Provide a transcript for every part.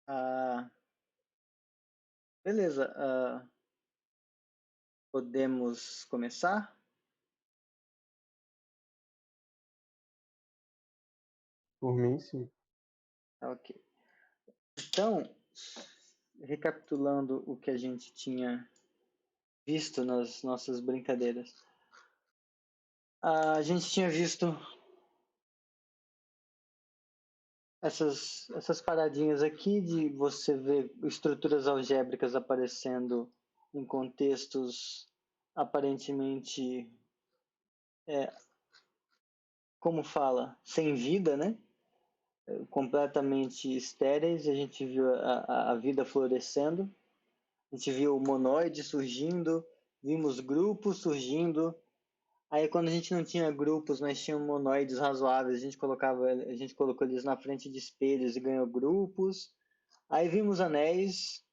Ah, beleza, podemos começar? Por mim, sim. Tá, ok. Então, recapitulando o que a gente tinha visto nas nossas brincadeiras. A gente tinha visto essas paradinhas aqui de você ver estruturas algébricas aparecendo em contextos aparentemente, é, como fala, sem vida, né? Completamente estéreis. A gente viu a vida florescendo. A gente viu o monoide surgindo, vimos grupos surgindo. Aí quando a gente não tinha grupos, mas tinha monoides razoáveis, a gente colocou eles na frente de espelhos e ganhou grupos. Aí vimos anéis,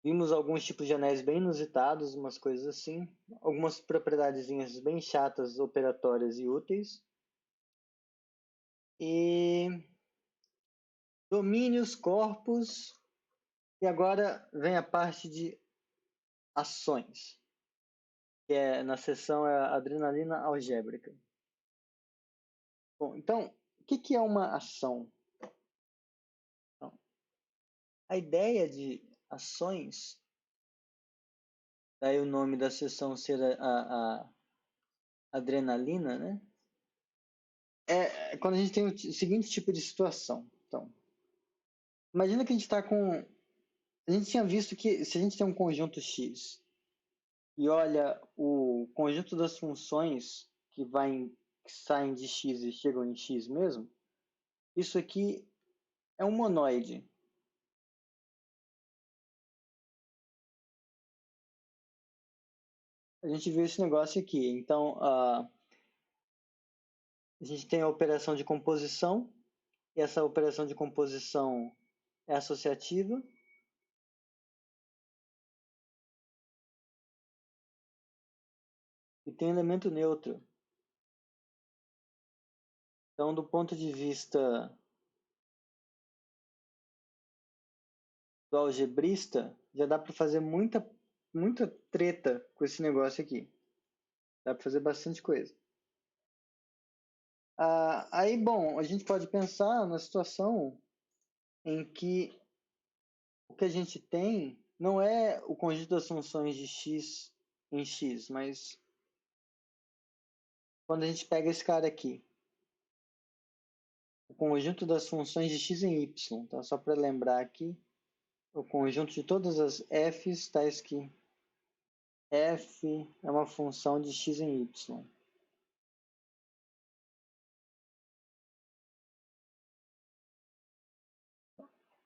vimos alguns tipos de anéis bem inusitados, umas coisas assim, algumas propriedadezinhas bem chatas, operatórias e úteis. E domínios, corpos, e agora vem a parte de ações, que é na seção é a adrenalina algébrica. Bom, então, o que é uma ação? Então, a ideia de ações, daí o nome da seção ser a adrenalina, né? É quando a gente tem o seguinte tipo de situação. Então, imagina que a gente está com. A gente tinha visto que se a gente tem um conjunto X e olha o conjunto das funções que saem de X e chegam em X mesmo, isso aqui é um monoide. A gente viu esse negócio aqui. Então, a gente tem a operação de composição, e essa operação de composição é associativa. E tem elemento neutro. Então, do ponto de vista do algebrista, já dá para fazer muita treta com esse negócio aqui. Dá para fazer bastante coisa. Aí, bom, a gente pode pensar na situação em que o que a gente tem não é o conjunto das funções de x em x, mas quando a gente pega esse cara aqui, o conjunto das funções de x em y, tá? Só para lembrar aqui, o conjunto de todas as f's tais que f é uma função de x em y.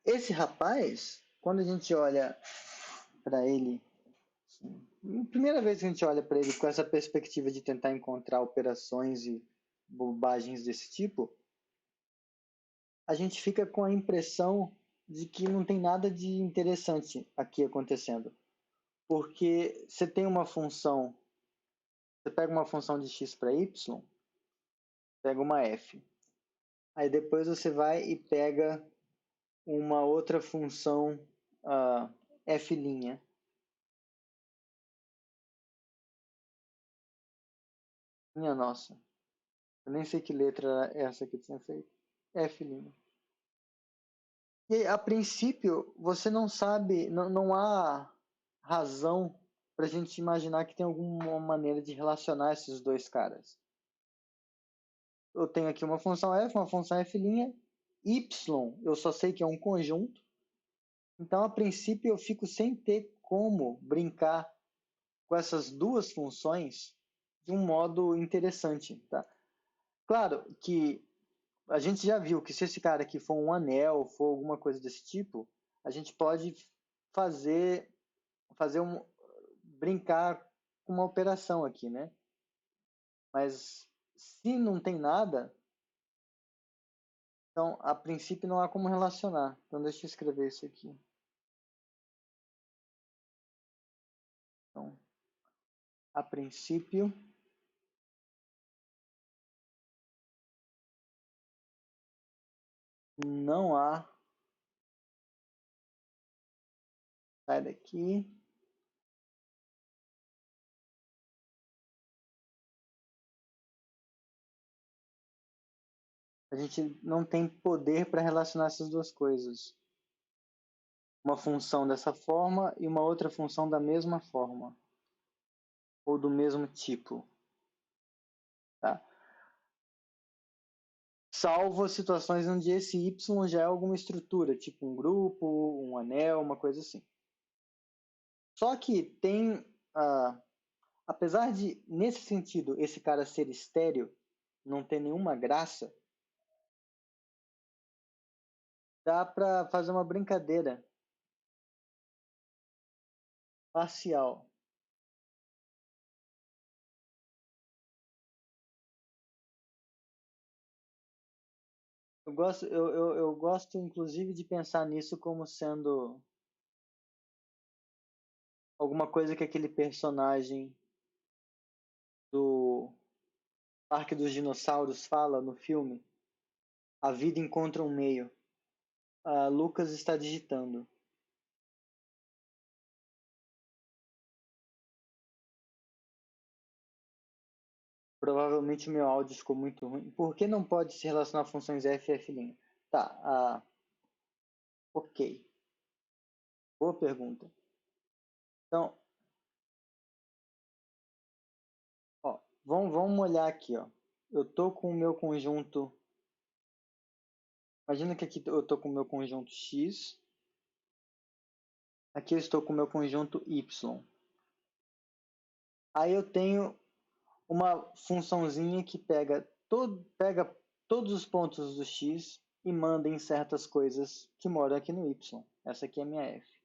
Esse rapaz, quando a gente olha para ele, primeira vez que a gente olha para ele com essa perspectiva de tentar encontrar operações e bobagens desse tipo, a gente fica com a impressão de que não tem nada de interessante aqui acontecendo. Porque você tem uma função, você pega uma função de x para y, pega uma f. Aí depois você vai e pega uma outra função f'. Minha nossa, eu nem sei que letra é essa que eu tinha feito. F'. E a princípio, você não sabe, não há razão para a gente imaginar que tem alguma maneira de relacionar esses dois caras. Eu tenho aqui uma função f, uma função f', y, eu só sei que é um conjunto. Então, a princípio, eu fico sem ter como brincar com essas duas funções de um modo interessante, tá? Claro que a gente já viu que se esse cara aqui for um anel, for alguma coisa desse tipo, a gente pode fazer, fazer brincar com uma operação aqui, né? Mas se não tem nada, então a princípio não há como relacionar. Então deixa eu escrever isso aqui. Então, a princípio não há Sai daqui. A gente não tem poder para relacionar essas duas coisas. Uma função dessa forma e uma outra função da mesma forma. Ou do mesmo tipo. Tá? Salvo as situações onde esse y já é alguma estrutura, tipo um grupo, um anel, uma coisa assim. Só que tem, apesar de, nesse sentido, esse cara ser estéreo, não ter nenhuma graça, dá para fazer uma brincadeira parcial. Eu gosto, inclusive, de pensar nisso como sendo alguma coisa que aquele personagem do Parque dos Dinossauros fala no filme. A vida encontra um meio. Lucas está digitando. Provavelmente meu áudio ficou muito ruim. Por que não pode se relacionar a funções f e f'? Tá, ok. Boa pergunta. Então, ó, vamos olhar aqui, ó. Eu tô com o meu conjunto. Imagina que aqui eu tô com o meu conjunto x. Aqui eu estou com o meu conjunto y. Aí eu tenho uma funçãozinha que pega todos os pontos do x e manda em certas coisas que moram aqui no y. Essa aqui é a minha f.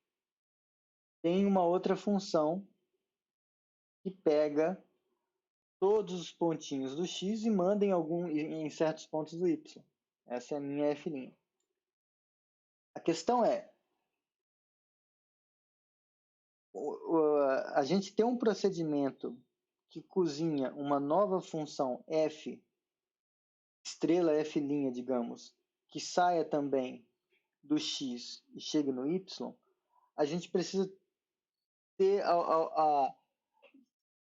Tem uma outra função que pega todos os pontinhos do x e manda em certos pontos do y. Essa é a minha f'. A questão é, a gente tem um procedimento que cozinha uma nova função f, estrela f', digamos, que saia também do x e chegue no y, a gente precisa ter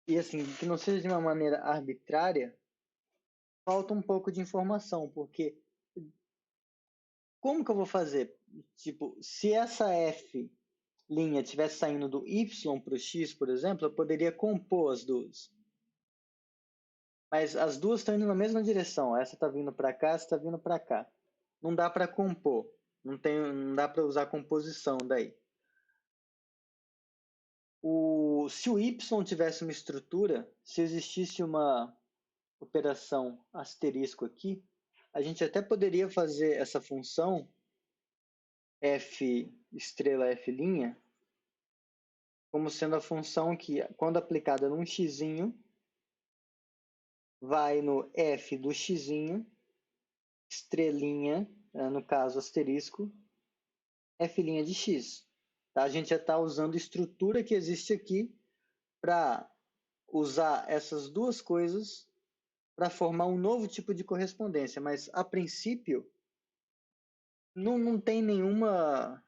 e assim, que não seja de uma maneira arbitrária, falta um pouco de informação, porque como que eu vou fazer? Tipo, se essa f' estivesse saindo do y para o x, por exemplo, eu poderia compor as duas. Mas as duas estão indo na mesma direção. Essa está vindo para cá, essa está vindo para cá. Não dá para compor. Não dá para usar composição daí. Se o y tivesse uma estrutura, se existisse uma operação asterisco aqui, a gente até poderia fazer essa função f estrela f' como sendo a função que, quando aplicada num x, vai no f do x, estrelinha, no caso asterisco, f' de x. Tá? A gente já está usando a estrutura que existe aqui para usar essas duas coisas para formar um novo tipo de correspondência, mas a princípio não tem nenhuma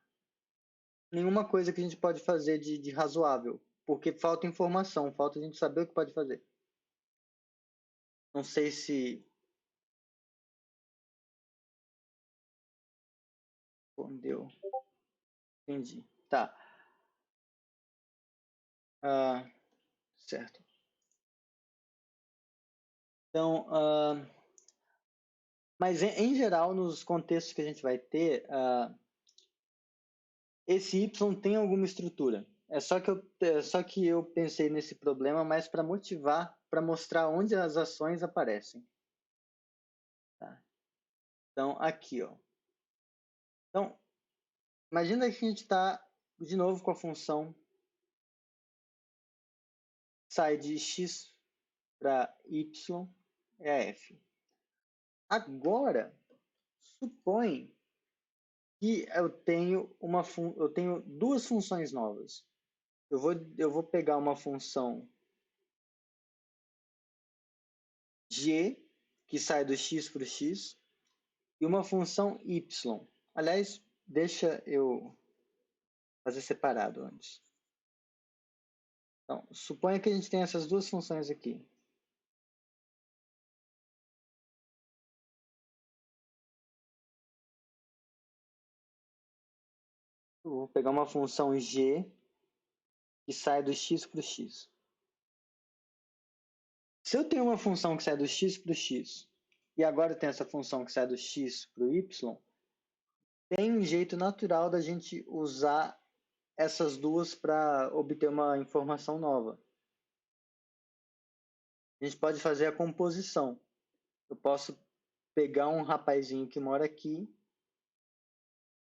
coisa que a gente pode fazer de razoável, porque falta informação, falta a gente saber o que pode fazer. Não sei se respondeu. Entendi. Tá. Certo. Então, mas em geral, nos contextos que a gente vai ter, esse y tem alguma estrutura. É só que eu pensei nesse problema mais para motivar, para mostrar onde as ações aparecem. Tá? Então, aqui, ó. Então, imagina que a gente está de novo com a função sai de x para y é a f. Agora, supõe que eu tenho duas funções novas. Eu vou pegar uma função g, que sai do x para o x, e uma função y. Aliás, deixa eu fazer separado antes. Então, suponha que a gente tem essas duas funções aqui. Eu vou pegar uma função g que sai do x para o x. Se eu tenho uma função que sai do x para o x, e agora eu tenho essa função que sai do x para o y, tem um jeito natural da gente usar essas duas para obter uma informação nova. A gente pode fazer a composição. Eu posso pegar um rapazinho que mora aqui,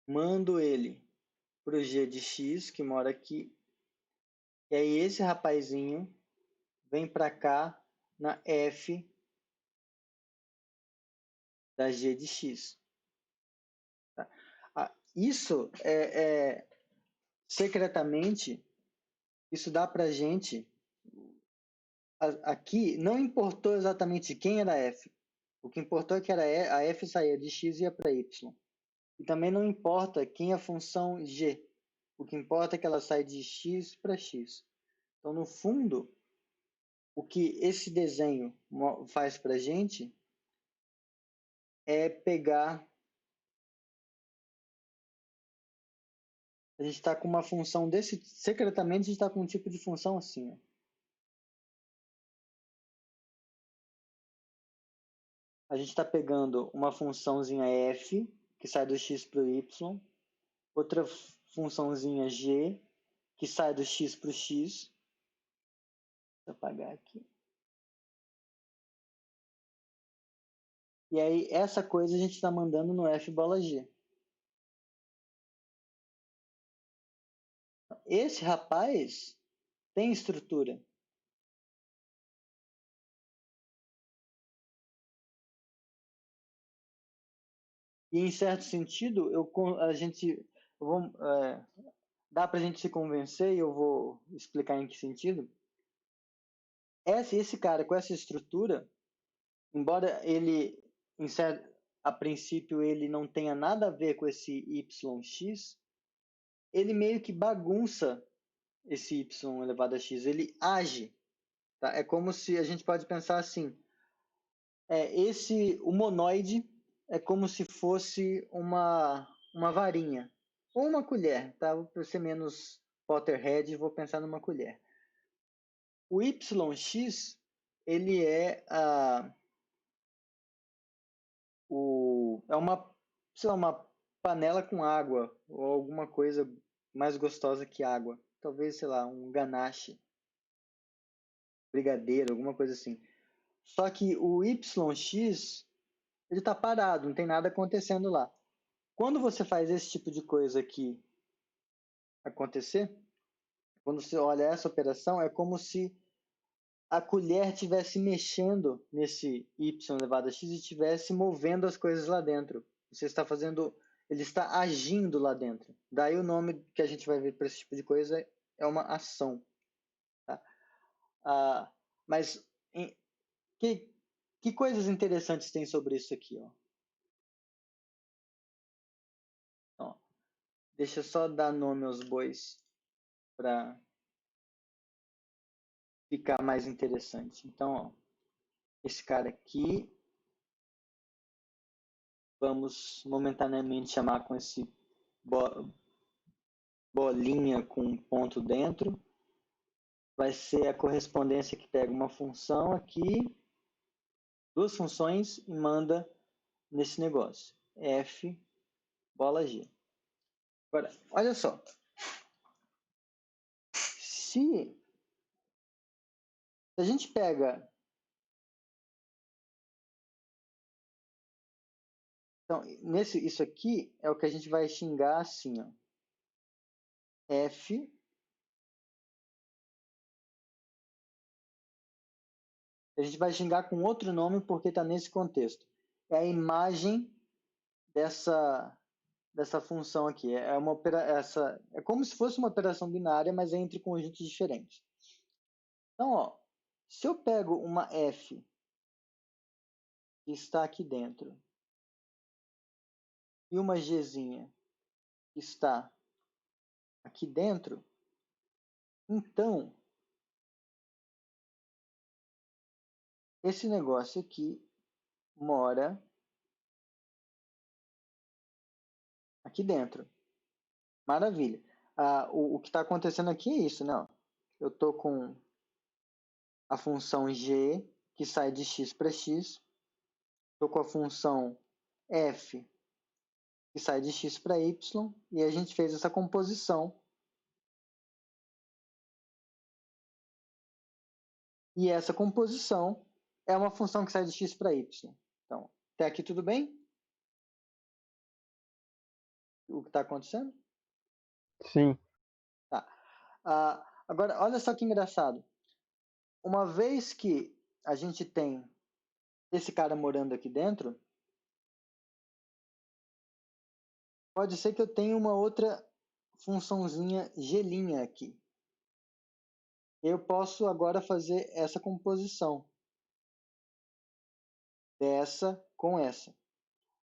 mando ele para o g de x, que mora aqui, e aí esse rapazinho vem para cá na f da g de x. Tá? Isso secretamente, isso dá para a gente, aqui não importou exatamente quem era f, o que importou é que a f saía de x e ia para y. E também não importa quem é a função g, o que importa é que ela sai de x para x. Então, no fundo, o que esse desenho faz para a gente é pegar... A gente está com uma função desse... Secretamente, a gente está com um tipo de função assim. Ó. A gente está pegando uma funçãozinha f, que sai do x para o y, outra funçãozinha g, que sai do x para o x. Vou apagar aqui. E aí, essa coisa a gente está mandando no f bola g. Esse rapaz tem estrutura. E, em certo sentido, dá para a gente se convencer, e eu vou explicar em que sentido. Esse cara com essa estrutura, embora ele, a princípio, ele não tenha nada a ver com esse yx, ele meio que bagunça esse y elevado a x, ele age. Tá? É como se a gente pode pensar assim, o monoide é como se fosse uma varinha ou uma colher, tá? Para ser menos Potterhead, vou pensar numa colher. O yx, ele é uma panela com água ou alguma coisa mais gostosa que água. Talvez, sei lá, um ganache, brigadeiro, alguma coisa assim. Só que o yx, ele está parado, não tem nada acontecendo lá. Quando você faz esse tipo de coisa aqui acontecer, quando você olha essa operação, é como se a colher estivesse mexendo nesse y elevado a x e estivesse movendo as coisas lá dentro. Você está fazendo, ele está agindo lá dentro. Daí o nome que a gente vai ver para esse tipo de coisa é uma ação. Tá? Mas que coisas interessantes tem sobre isso aqui? Ó? Então, deixa eu só dar nome aos bois para ficar mais interessante. Então, ó, esse cara aqui, vamos momentaneamente chamar com esse bolinha com um ponto dentro. Vai ser a correspondência que pega uma função aqui, duas funções, e manda nesse negócio. F bola G. Agora, olha só. Se a gente pega... Então, isso aqui é o que a gente vai xingar assim, ó. F a gente vai xingar com outro nome porque está nesse contexto. É a imagem dessa função aqui. É como se fosse uma operação binária, mas é entre conjuntos diferentes. Então, ó, se eu pego uma f que está aqui dentro e uma gzinha que está aqui dentro, então, esse negócio aqui mora aqui dentro. Maravilha. O que está acontecendo aqui é isso, né? Eu estou com a função g, que sai de x para x. Estou com a função f, que sai de x para y. E a gente fez essa composição. E essa composição é uma função que sai de x para y. Então, até aqui tudo bem? O que está acontecendo? Sim. Tá. Agora, olha só que engraçado. Uma vez que a gente tem esse cara morando aqui dentro, pode ser que eu tenha uma outra funçãozinha g' aqui. Eu posso agora fazer essa composição dessa com essa.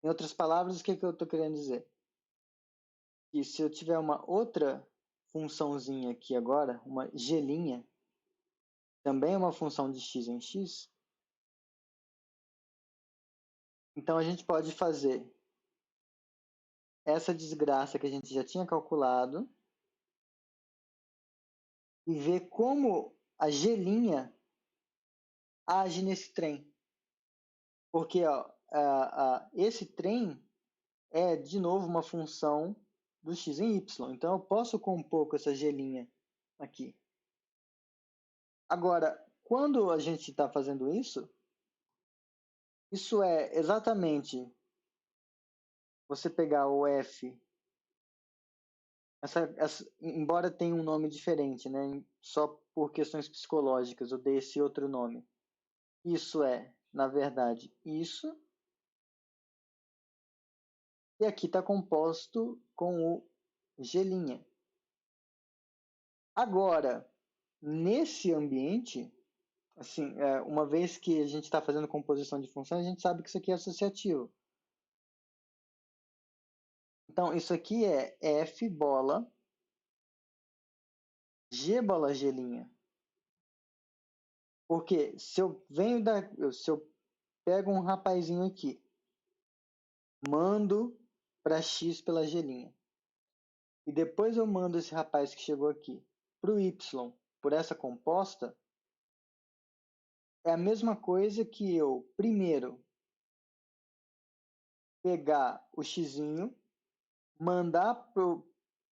Em outras palavras, o que eu estou querendo dizer? Que se eu tiver uma outra funçãozinha aqui agora, uma g', também é uma função de x em x, então a gente pode fazer essa desgraça que a gente já tinha calculado e ver como a g' age nesse trem. Porque ó, esse trem é, de novo, uma função do x em y. Então, eu posso compor com essa g' aqui. Agora, quando a gente está fazendo isso é exatamente você pegar o f, embora tenha um nome diferente, né? Só por questões psicológicas eu dei esse outro nome. Isso é, na verdade, isso. E aqui está composto com o g'. Agora, nesse ambiente, assim, uma vez que a gente está fazendo composição de funções, a gente sabe que isso aqui é associativo. Então, isso aqui é f bola, g bola g'. Porque se eu pego um rapazinho aqui, mando para x pela g', e depois eu mando esse rapaz que chegou aqui para o y por essa composta, é a mesma coisa que eu, primeiro, pegar o xzinho, mandar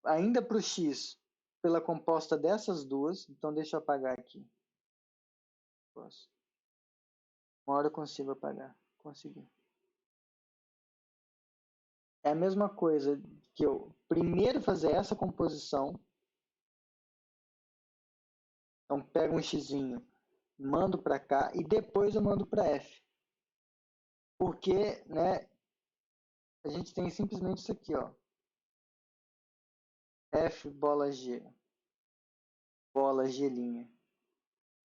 ainda para o x pela composta dessas duas. Então, deixa eu apagar aqui. Posso. Uma hora eu consigo apagar. Consegui. É a mesma coisa que eu primeiro fazer essa composição. Então, pego um xzinho, mando para cá e depois eu mando para f. Porque, né, a gente tem simplesmente isso aqui, ó. F bola g, bola g' de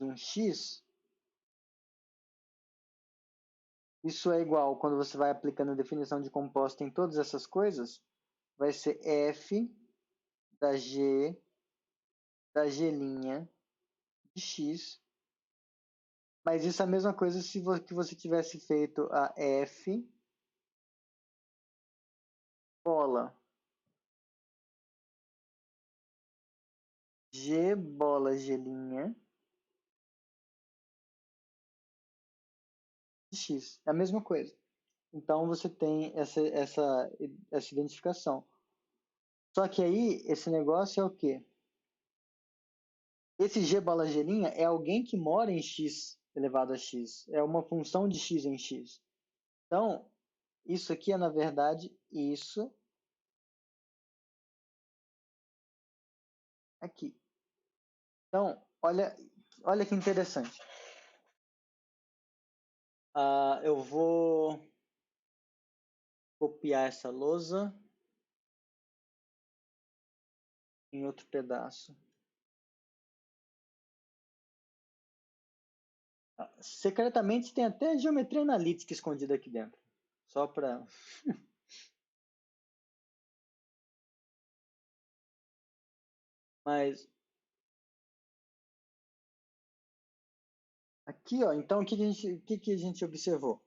um x. Isso é igual, quando você vai aplicando a definição de composta em todas essas coisas, vai ser f da g de x. Mas isso é a mesma coisa se que você tivesse feito a f bola g bola g' de x. É a mesma coisa. Então você tem essa identificação. Só que aí esse negócio é o quê? Esse g bola g' é alguém que mora em x elevado a x. É uma função de x em x. Então, isso aqui é, na verdade, isso aqui. Então, olha que interessante. Eu vou copiar essa lousa em outro pedaço. Secretamente tem até geometria analítica escondida aqui dentro. Só para Mas aqui, ó, então o que a gente observou?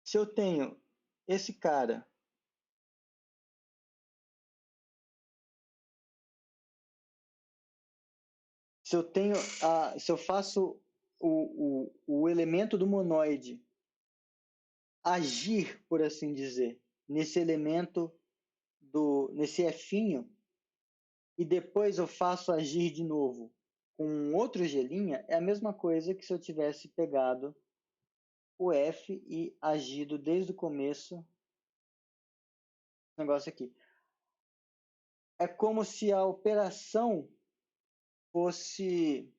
Se eu tenho esse cara se eu faço o elemento do monoide agir, por assim dizer, nesse elemento nesse F'inho, e depois eu faço agir de novo com outro G', é a mesma coisa que se eu tivesse pegado o F e agido desde o começo negócio aqui. É como se a operação fosse...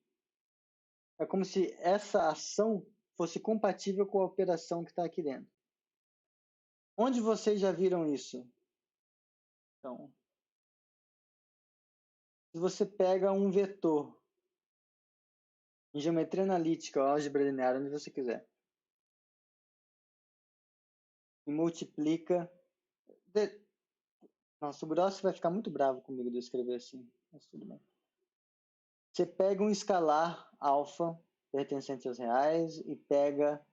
É como se essa ação fosse compatível com a operação que está aqui dentro. Onde vocês já viram isso? Então, se você pega um vetor em geometria analítica, álgebra linear, onde você quiser, e multiplica... Nossa, o Gross vai ficar muito bravo comigo de eu escrever assim, mas tudo bem. Você pega um escalar alfa pertencente aos reais e pega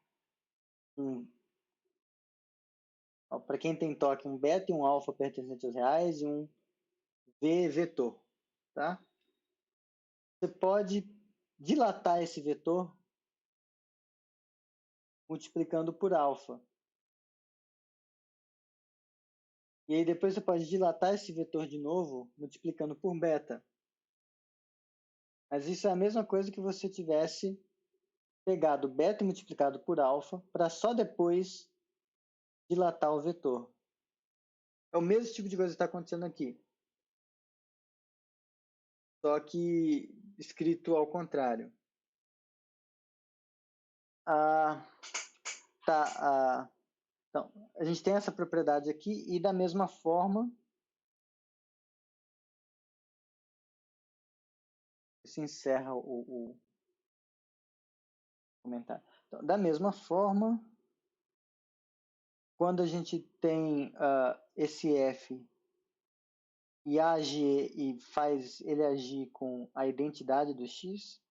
para quem tem toque, um beta e um alfa pertencente aos reais e um V vetor, tá? Você pode dilatar esse vetor multiplicando por alfa. E aí depois você pode dilatar esse vetor de novo multiplicando por beta. Mas isso é a mesma coisa que você tivesse pegado beta e multiplicado por alfa para só depois dilatar o vetor. É o mesmo tipo de coisa que está acontecendo aqui. Só que escrito ao contrário. Então, a gente tem essa propriedade aqui e da mesma forma se encerra o comentário. Então, da mesma forma, quando a gente tem esse F e age e faz ele agir com a identidade do X,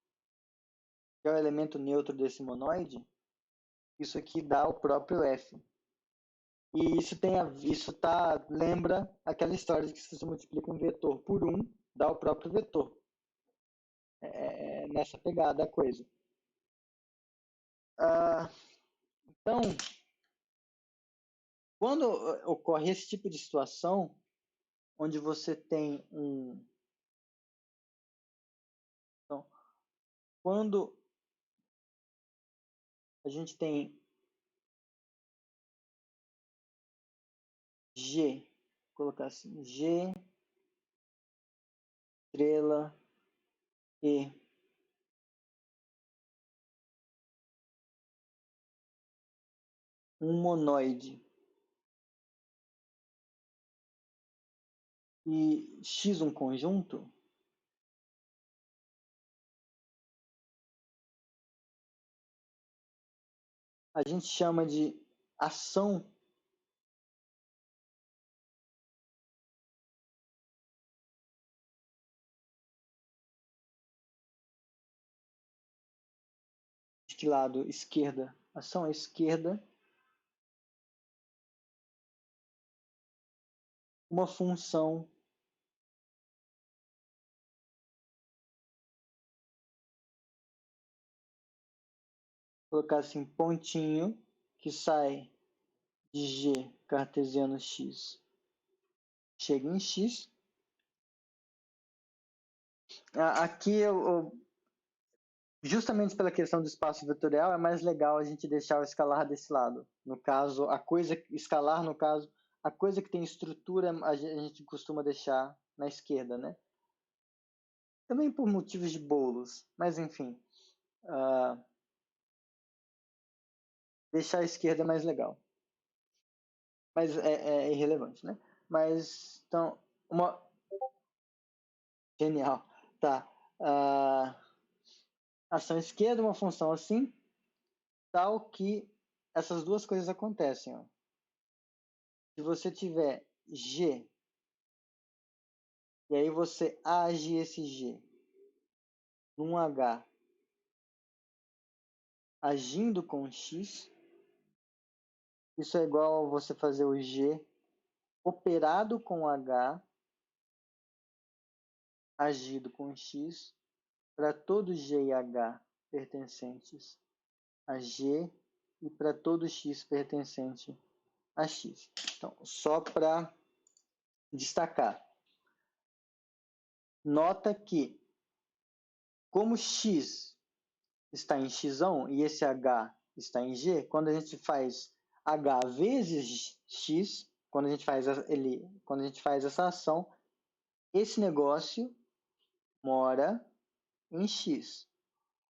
que é o elemento neutro desse monoide, isso aqui dá o próprio F. E isso lembra aquela história de que se você multiplica um vetor por 1, dá o próprio vetor. É nessa pegada a coisa. Então, quando ocorre esse tipo de situação, onde você tem Então, quando a gente tem G, vou colocar assim, G, estrela, E, um monoide, e X um conjunto, a gente chama de ação de lado esquerda, ação à esquerda, uma função colocar assim, pontinho, que sai de G cartesiano X, chega em X. Aqui justamente pela questão do espaço vetorial, é mais legal a gente deixar o escalar desse lado. No caso, escalar, no caso, a coisa que tem estrutura, a gente costuma deixar na esquerda, né? Também por motivos de bolos, mas enfim. Deixar a esquerda é mais legal. Mas é irrelevante, né? Mas, então, Genial. Tá. Ação esquerda, uma função assim, tal que essas duas coisas acontecem. Ó. Se você tiver G E aí você age esse G num H agindo com X. Isso é igual a você fazer o G operado com H agido com X para todo G e H pertencentes a G e para todo X pertencente a X. Então, só para destacar, nota que como X está em X e esse H está em G, quando a gente faz H vezes X, quando a gente faz essa ação, esse negócio mora em X.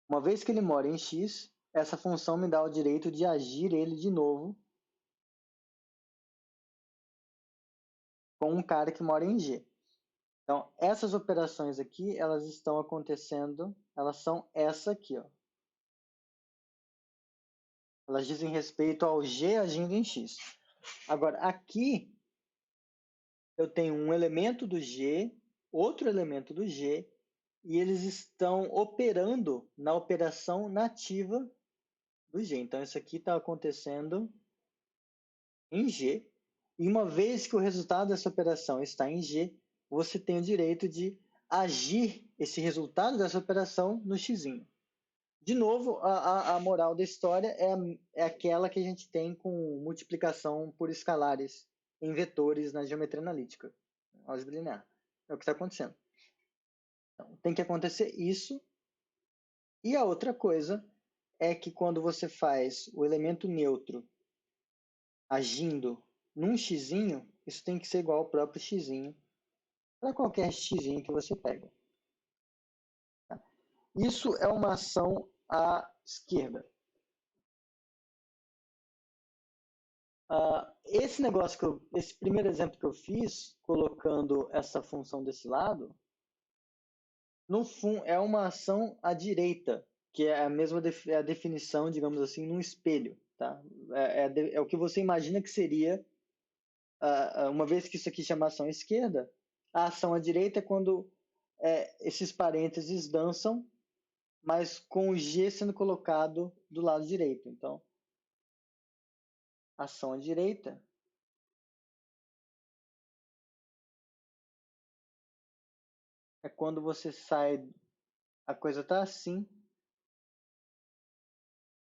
Uma vez que ele mora em X, essa função me dá o direito de agir ele de novo com um cara que mora em G. Então, essas operações aqui, elas estão acontecendo, elas são essa aqui, ó. Elas dizem respeito ao G agindo em X. Agora, aqui, eu tenho um elemento do G, outro elemento do G, e eles estão operando na operação nativa do G. Então, isso aqui está acontecendo em G. E uma vez que o resultado dessa operação está em G, você tem o direito de agir esse resultado dessa operação no X. De novo, a moral da história é aquela que a gente tem com multiplicação por escalares em vetores na geometria analítica, álgebra linear. É o que está acontecendo. Então, tem que acontecer isso. E a outra coisa é que quando você faz o elemento neutro agindo num x, isso tem que ser igual ao próprio x para qualquer x que você pega. Isso é uma ação à esquerda. Esse primeiro exemplo que eu fiz, colocando essa função desse lado, no fundo é uma ação à direita, que é a mesma a definição, digamos assim, num espelho. Tá? É o que você imagina que seria, uma vez que isso aqui chama ação à esquerda, a ação à direita é quando esses parênteses dançam, mas com o G sendo colocado do lado direito. Então, ação à direita é quando você sai, a coisa está assim,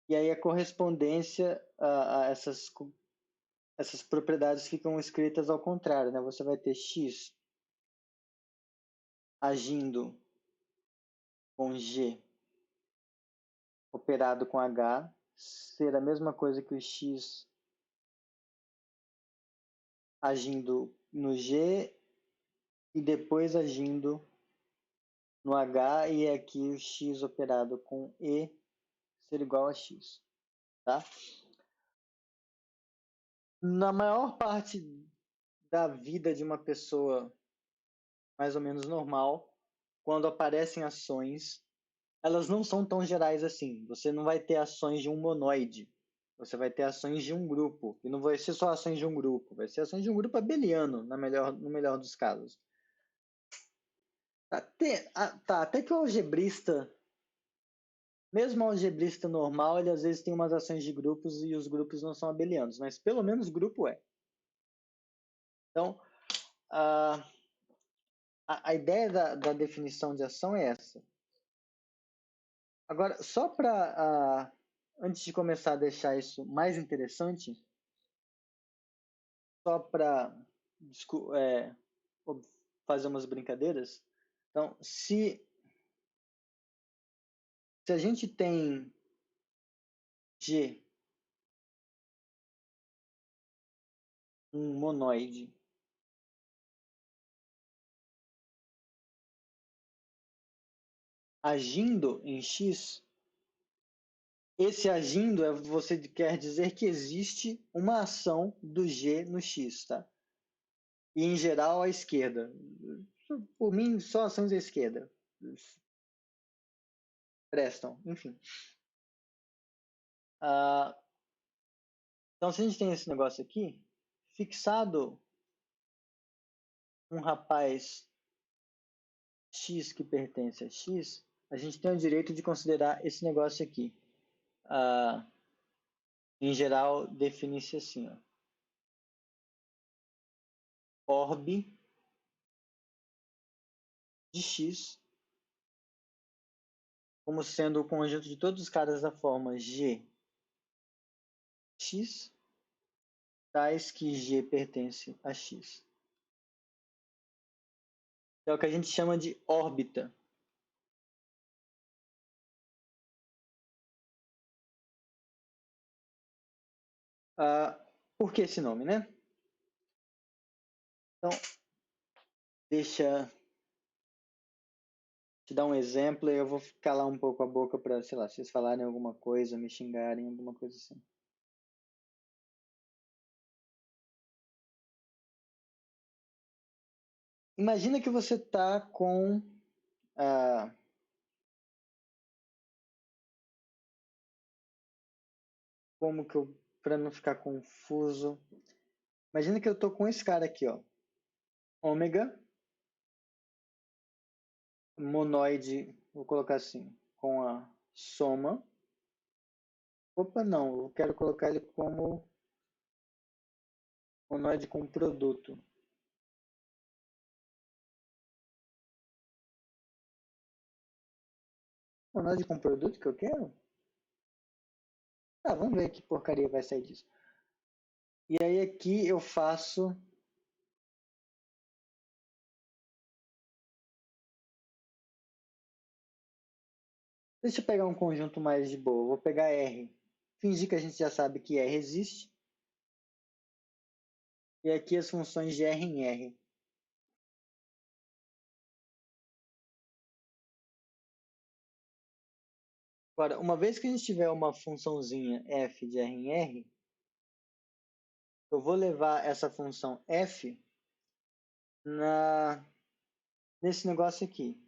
e aí a correspondência a essas propriedades ficam escritas ao contrário, né? Você vai ter x agindo com G operado com H ser a mesma coisa que o x agindo no G e depois agindo no H, e aqui o x operado com E ser igual a x. Tá? Na maior parte da vida de uma pessoa mais ou menos normal, quando aparecem ações, elas não são tão gerais assim. Você não vai ter ações de um monoide. Você vai ter ações de um grupo. E não vai ser só ações de um grupo. Vai ser ações de um grupo abeliano, no melhor dos casos. Até que o algebrista, mesmo o algebrista normal, ele às vezes tem umas ações de grupos e os grupos não são abelianos. Mas pelo menos grupo é. Então, a ideia da definição de ação é essa. Agora, só para, antes de começar a deixar isso mais interessante, só para fazer umas brincadeiras. Então, se a gente tem G, um monoide, agindo em X, esse agindo você quer dizer que existe uma ação do G no X, tá? E em geral à esquerda. Por mim, só ações à esquerda prestam, enfim. Então, se a gente tem esse negócio aqui, fixado um rapaz x que pertence a x, a gente tem o direito de considerar esse negócio aqui. Em geral, define-se assim, ó. Orb de x como sendo o conjunto de todos os caras da forma g x, tais que g pertence a x. É o que a gente chama de órbita. Por que esse nome, né? Então, deixa te dar um exemplo e eu vou calar um pouco a boca para, sei lá, vocês falarem alguma coisa, me xingarem, alguma coisa assim. Imagina que você está com como que eu, para não ficar confuso, imagina que eu estou com esse cara aqui, ó, ômega, monoide, vou colocar assim, com a soma. Opa, não, eu quero colocar ele como monoide com produto. Monoide com produto que eu quero? Tá, vamos ver que porcaria vai sair disso. E aí aqui eu faço deixa eu pegar um conjunto mais de boa. Vou pegar R. Fingir que a gente já sabe que R existe. E aqui as funções de R em R. Agora, uma vez que a gente tiver uma funçãozinha f de R em R, eu vou levar essa função f nesse negócio aqui.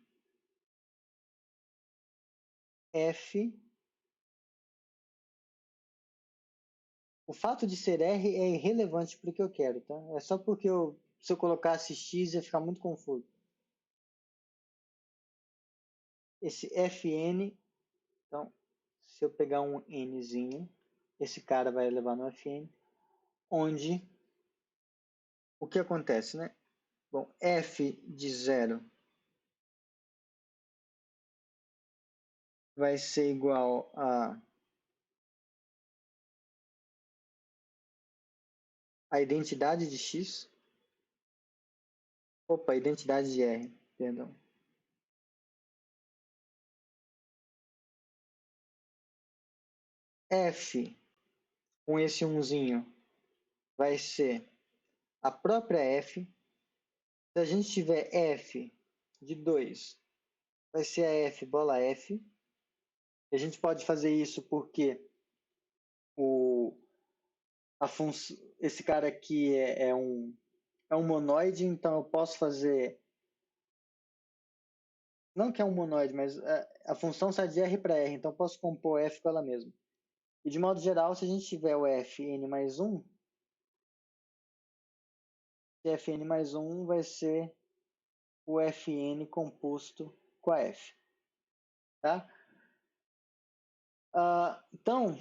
F. O fato de ser R é irrelevante para o que eu quero, tá? É só porque se eu colocasse X ia ficar muito confuso. Esse Fn, então, se eu pegar um Nzinho, esse cara vai levar no Fn, onde o que acontece, né? Bom, f de 0 vai ser igual a identidade de x. Opa, identidade de R, perdão. F com esse umzinho vai ser a própria F. Se a gente tiver F de 2, vai ser a F bola F. A gente pode fazer isso porque esse cara aqui é um monoide, então eu posso fazer. Não que é um monoide, mas a função sai de R para R, então eu posso compor F com ela mesma. E de modo geral, se a gente tiver o Fn mais 1, Fn mais 1 vai ser o Fn composto com a F. Tá? Então,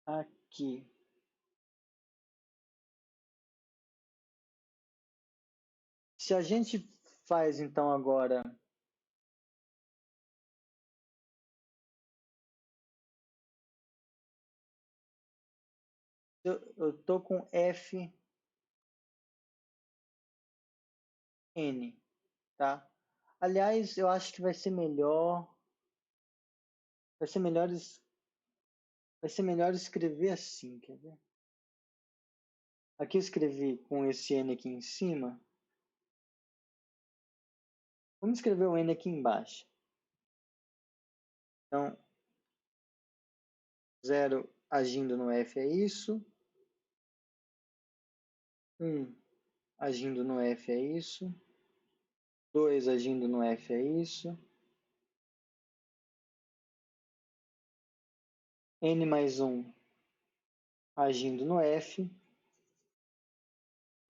aqui. Se a gente faz então agora eu estou com Fn, tá? Aliás, eu acho que vai ser melhor escrever assim, quer ver? Aqui eu escrevi com esse n aqui em cima. Vamos escrever o n aqui embaixo. Então, 0 agindo no F é isso. 1 agindo no F é isso. 2 agindo no F é isso. N mais 1 agindo no F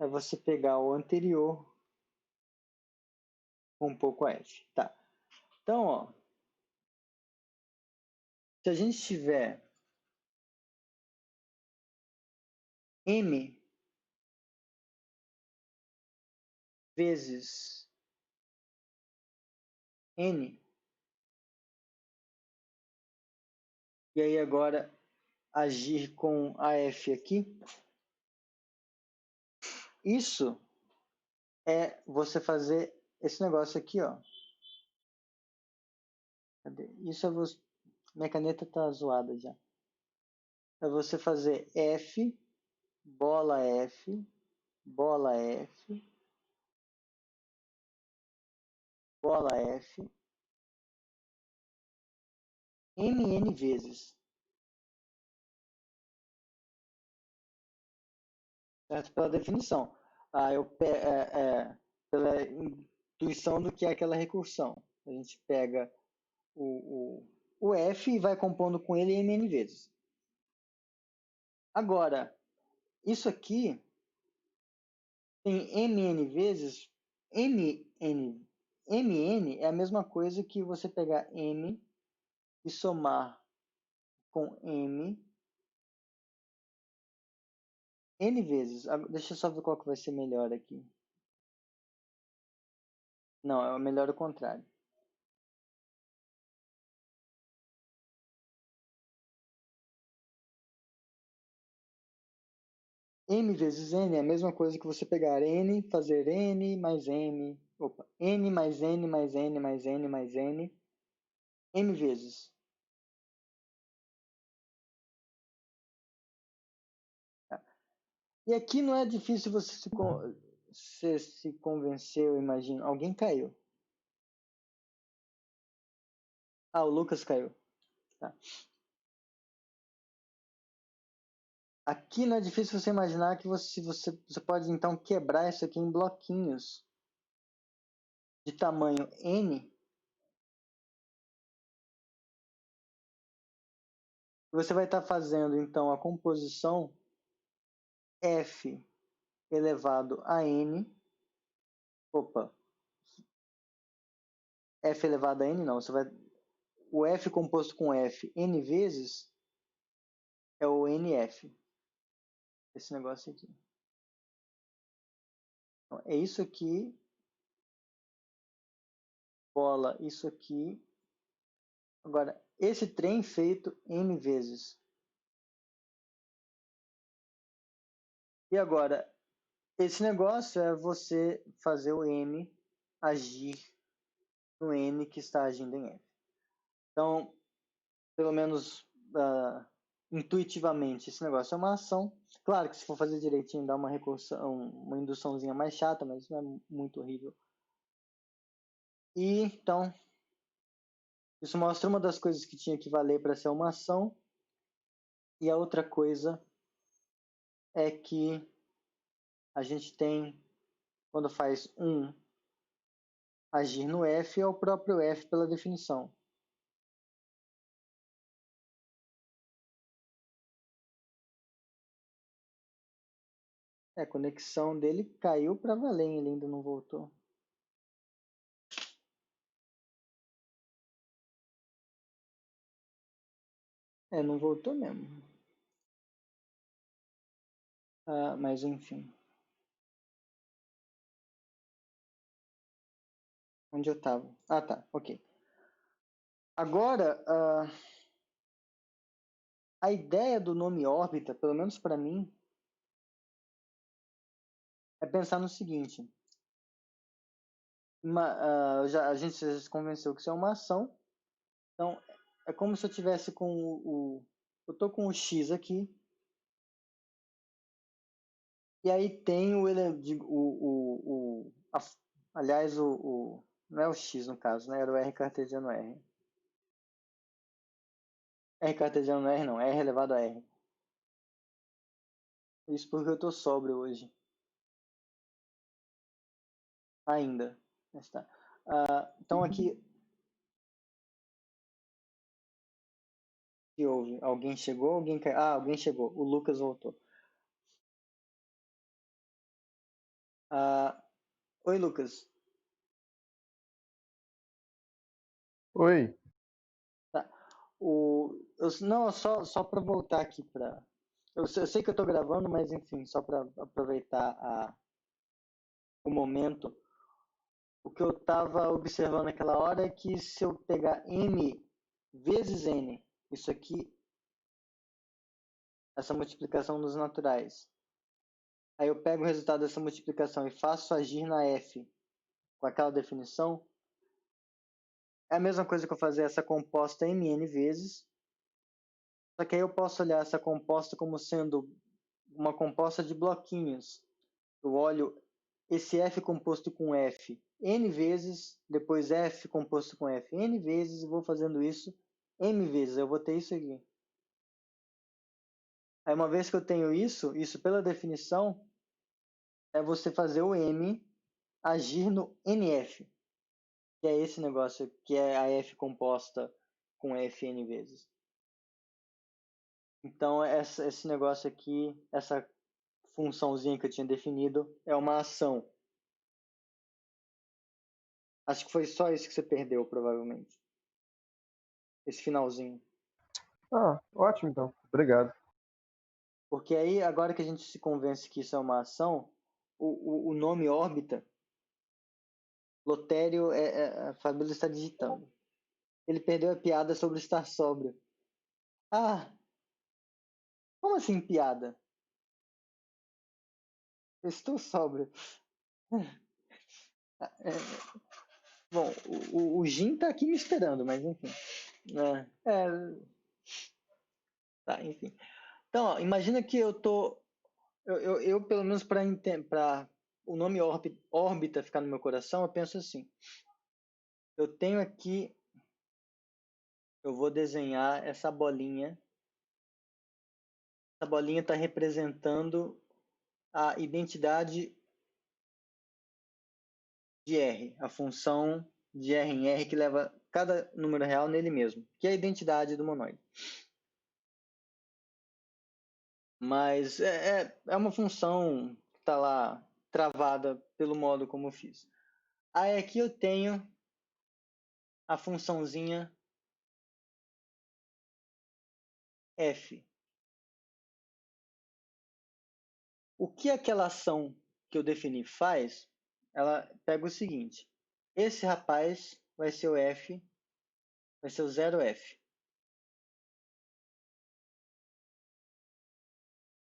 é você pegar o anterior com um pouco a F. Tá. Então, ó, se a gente tiver M vezes N, e aí agora agir com a F aqui, isso é você fazer esse negócio aqui, ó. Cadê? Isso é você... Minha caneta tá zoada já. É você fazer F, bola F, bola F, bola F, MN vezes. Certo? Pela definição. Pela intuição do que é aquela recursão. A gente pega o F e vai compondo com ele MN vezes. Agora, isso aqui tem MN vezes. MN é a mesma coisa que você pegar M e somar com M N vezes. Deixa eu só ver qual que vai ser melhor aqui. Não, é melhor o contrário. M vezes N é a mesma coisa que você pegar N, fazer N mais M. Opa, N mais N mais N mais N mais N. M vezes. Tá? E aqui não é difícil você se convencer, eu imagino. Alguém caiu. Ah, o Lucas caiu. Tá. Aqui não é difícil você imaginar que você pode então quebrar isso aqui em bloquinhos de tamanho N. Você vai estar fazendo então a composição F elevado a N. Opa. F elevado a N não. O F composto com F N vezes é o NF. Esse negócio aqui. Então, é isso aqui. Bola isso aqui. Agora, esse trem feito N vezes. E agora, esse negócio é você fazer o M agir no N que está agindo em F. Então, pelo menos intuitivamente, esse negócio é uma ação. Claro que se for fazer direitinho, dá uma recursão, uma induçãozinha mais chata, mas não é muito horrível. E então, isso mostra uma das coisas que tinha que valer para ser uma ação. E a outra coisa é que a gente tem, quando faz um agir no F, é o próprio F pela definição. A conexão dele caiu para valer, ele ainda não voltou. Não voltou mesmo. Mas enfim. Onde eu estava? Tá, ok. Agora, a ideia do nome órbita, pelo menos para mim, é pensar no seguinte. A gente se convenceu que isso é uma ação. Então, é como se eu tivesse com eu estou com o X aqui. E aí tem aliás, não é o X no caso, né? Era o R cartesiano R. R cartesiano R não, R elevado a R. Isso porque eu estou sóbrio hoje. Ainda. Está. Então aqui. O que houve? Alguém chegou? Alguém caiu? Alguém chegou. O Lucas voltou. Oi, Lucas. Oi. Tá. Não, só para voltar aqui para. Eu sei que eu estou gravando, mas enfim, só para aproveitar o momento. O que eu estava observando naquela hora é que se eu pegar m vezes n, isso aqui, essa multiplicação dos naturais, aí eu pego o resultado dessa multiplicação e faço agir na f com aquela definição, é a mesma coisa que eu fazer essa composta mn vezes, só que aí eu posso olhar essa composta como sendo uma composta de bloquinhos. Eu olho esse f composto com f n vezes, depois f composto com f n vezes, e vou fazendo isso m vezes. Eu vou ter isso aqui. Aí uma vez que eu tenho isso pela definição, é você fazer o m agir no nf, que é esse negócio, que é a f composta com f n vezes. Então esse negócio aqui, essa funçãozinha que eu tinha definido, é uma ação. Acho que foi só isso que você perdeu, provavelmente. Esse finalzinho. Ah, ótimo então. Obrigado. Porque aí, agora que a gente se convence que isso é uma ação, o nome órbita, Lotério, a Fabíola está digitando. Ele perdeu a piada sobre estar sóbrio. Ah, como assim piada? Eu estou sóbrio. É, bom, o Jim tá aqui me esperando, mas enfim. Tá, enfim. Então, ó, imagina que eu tô. Eu pelo menos para o nome órbita ficar no meu coração, eu penso assim. Eu tenho aqui. Eu vou desenhar essa bolinha. Essa bolinha está representando a identidade de R, a função de R em R que leva cada número real nele mesmo, que é a identidade do monoide. Mas é uma função que está lá travada pelo modo como eu fiz. Aí aqui eu tenho a funçãozinha f. O que aquela ação que eu defini faz? Ela pega o seguinte: esse rapaz vai ser o f, vai ser o 0f.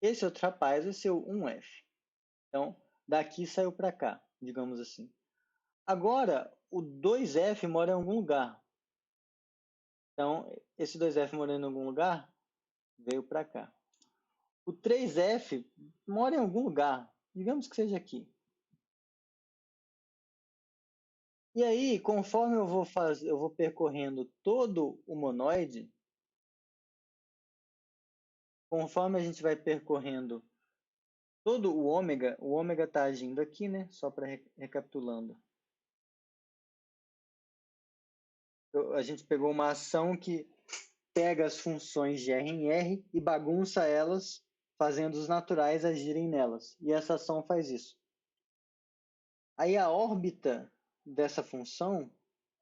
Esse outro rapaz vai ser o 1f. Então, daqui saiu para cá, digamos assim. Agora, o 2f mora em algum lugar. Então, esse 2f morando em algum lugar, veio para cá. O 3f mora em algum lugar, digamos que seja aqui. E aí, conforme eu vou percorrendo todo o monoide, conforme a gente vai percorrendo todo o ômega está agindo aqui, né? Só para recapitulando. A gente pegou uma ação que pega as funções de R em R e bagunça elas, fazendo os naturais agirem nelas. E essa ação faz isso. Aí a órbita dessa função,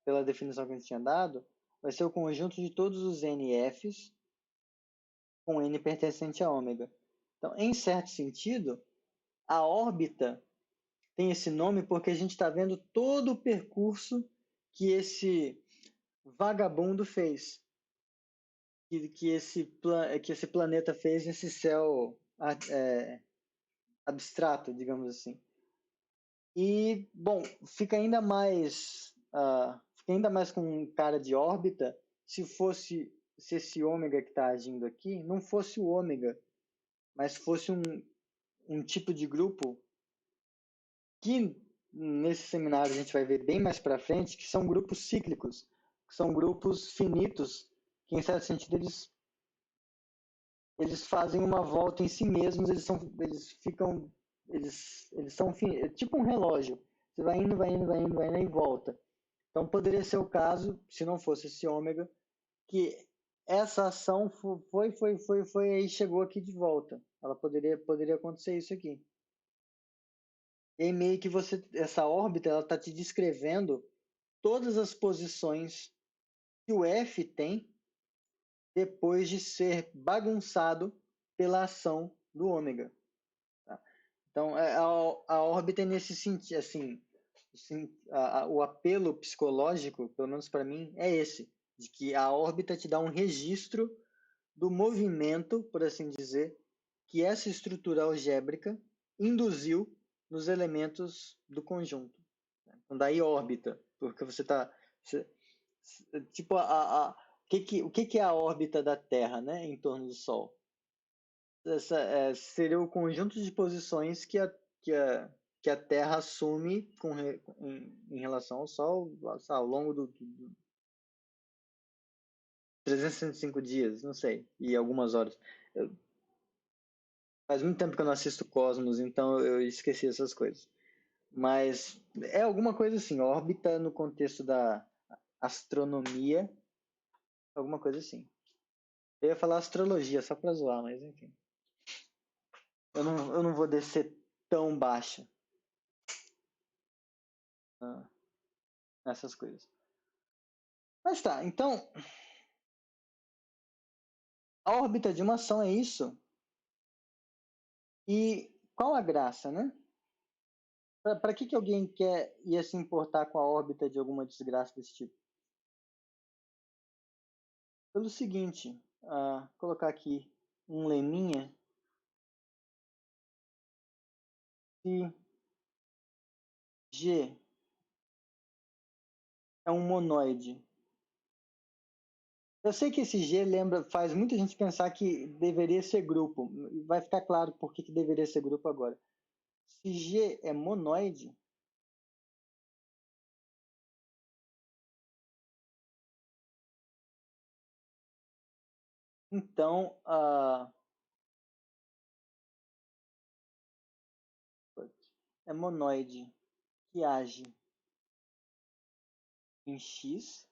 pela definição que a gente tinha dado, vai ser o conjunto de todos os NFs com N pertencente a ômega. Então, em certo sentido, a órbita tem esse nome porque a gente está vendo todo o percurso que esse vagabundo fez. Que esse planeta fez nesse céu abstrato, digamos assim. E, bom, fica ainda mais com cara de órbita se esse ômega que está agindo aqui não fosse o ômega, mas fosse um tipo de grupo que nesse seminário a gente vai ver bem mais para frente, que são grupos cíclicos, que são grupos finitos, que em certo sentido eles fazem uma volta em si mesmos, eles são tipo um relógio. Você vai indo, vai indo, vai indo, vai indo e volta. Então poderia ser o caso, se não fosse esse ômega, que essa ação foi e chegou aqui de volta. Ela poderia acontecer isso aqui. E aí meio que essa órbita, ela está te descrevendo todas as posições que o F tem depois de ser bagunçado pela ação do ômega. Tá? Então, a órbita é nesse sentido, assim, o apelo psicológico, pelo menos para mim, é esse, de que a órbita te dá um registro do movimento, por assim dizer, que essa estrutura algébrica induziu nos elementos do conjunto. Então, daí órbita, porque você está... Tipo, o que é a órbita da Terra, né, em torno do Sol? Seria o conjunto de posições que a Terra assume em relação ao Sol ao longo do 365 dias, não sei, e algumas horas. Faz muito tempo que eu não assisto Cosmos, então eu esqueci essas coisas. Mas é alguma coisa assim, órbita no contexto da astronomia, alguma coisa assim. Eu ia falar astrologia só pra zoar, mas enfim. Eu não vou descer tão baixa nessas coisas. Mas tá, então a órbita de uma ação é isso. E qual a graça, né? Para que alguém ia se importar com a órbita de alguma desgraça desse tipo? Pelo seguinte, colocar aqui um leminha. Se G é um monoide. Eu sei que esse G faz muita gente pensar que deveria ser grupo. Vai ficar claro por que deveria ser grupo agora. Se G é monoide, então é monoide que age em X.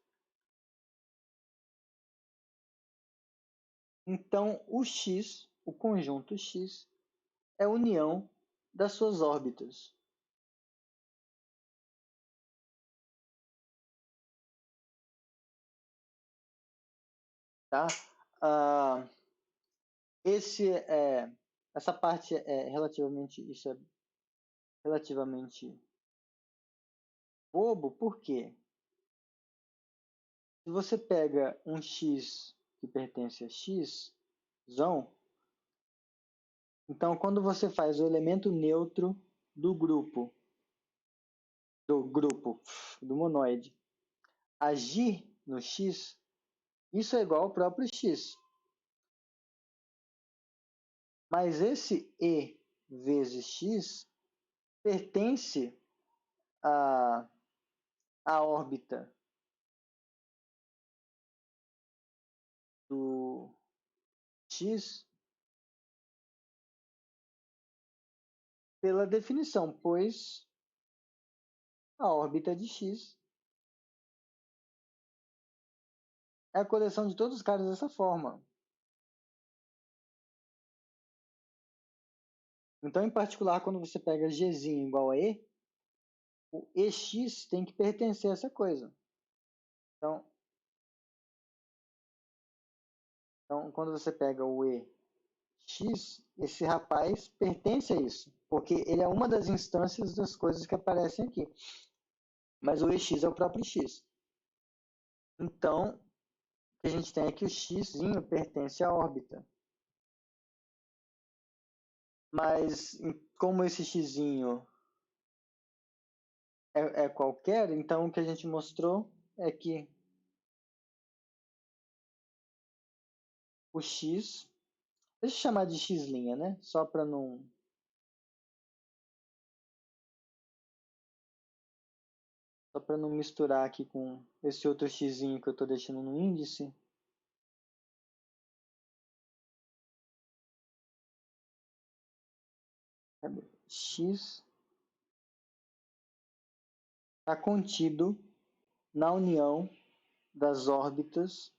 Então o X, o conjunto X, é a união das suas órbitas. Tá? Essa parte isso é relativamente bobo, por quê? Se você pega um X que pertence a X, então quando você faz o elemento neutro do grupo do monoide agir no X, isso é igual ao próprio X. Mas esse E vezes X pertence à órbita do X pela definição, pois a órbita de X é a coleção de todos os caras dessa forma. Então, em particular, quando você pega Gzinho igual a E, o EX tem que pertencer a essa coisa. Então quando você pega o EX, esse rapaz pertence a isso, porque ele é uma das instâncias das coisas que aparecem aqui. Mas o EX é o próprio X. Então, o que a gente tem é que o Xzinho pertence à órbita. Mas, como esse Xzinho é qualquer, então o que a gente mostrou é que o X... Deixa eu chamar de X', né? Só para não misturar aqui com esse outro xzinho que eu estou deixando no índice. X está contido na união das órbitas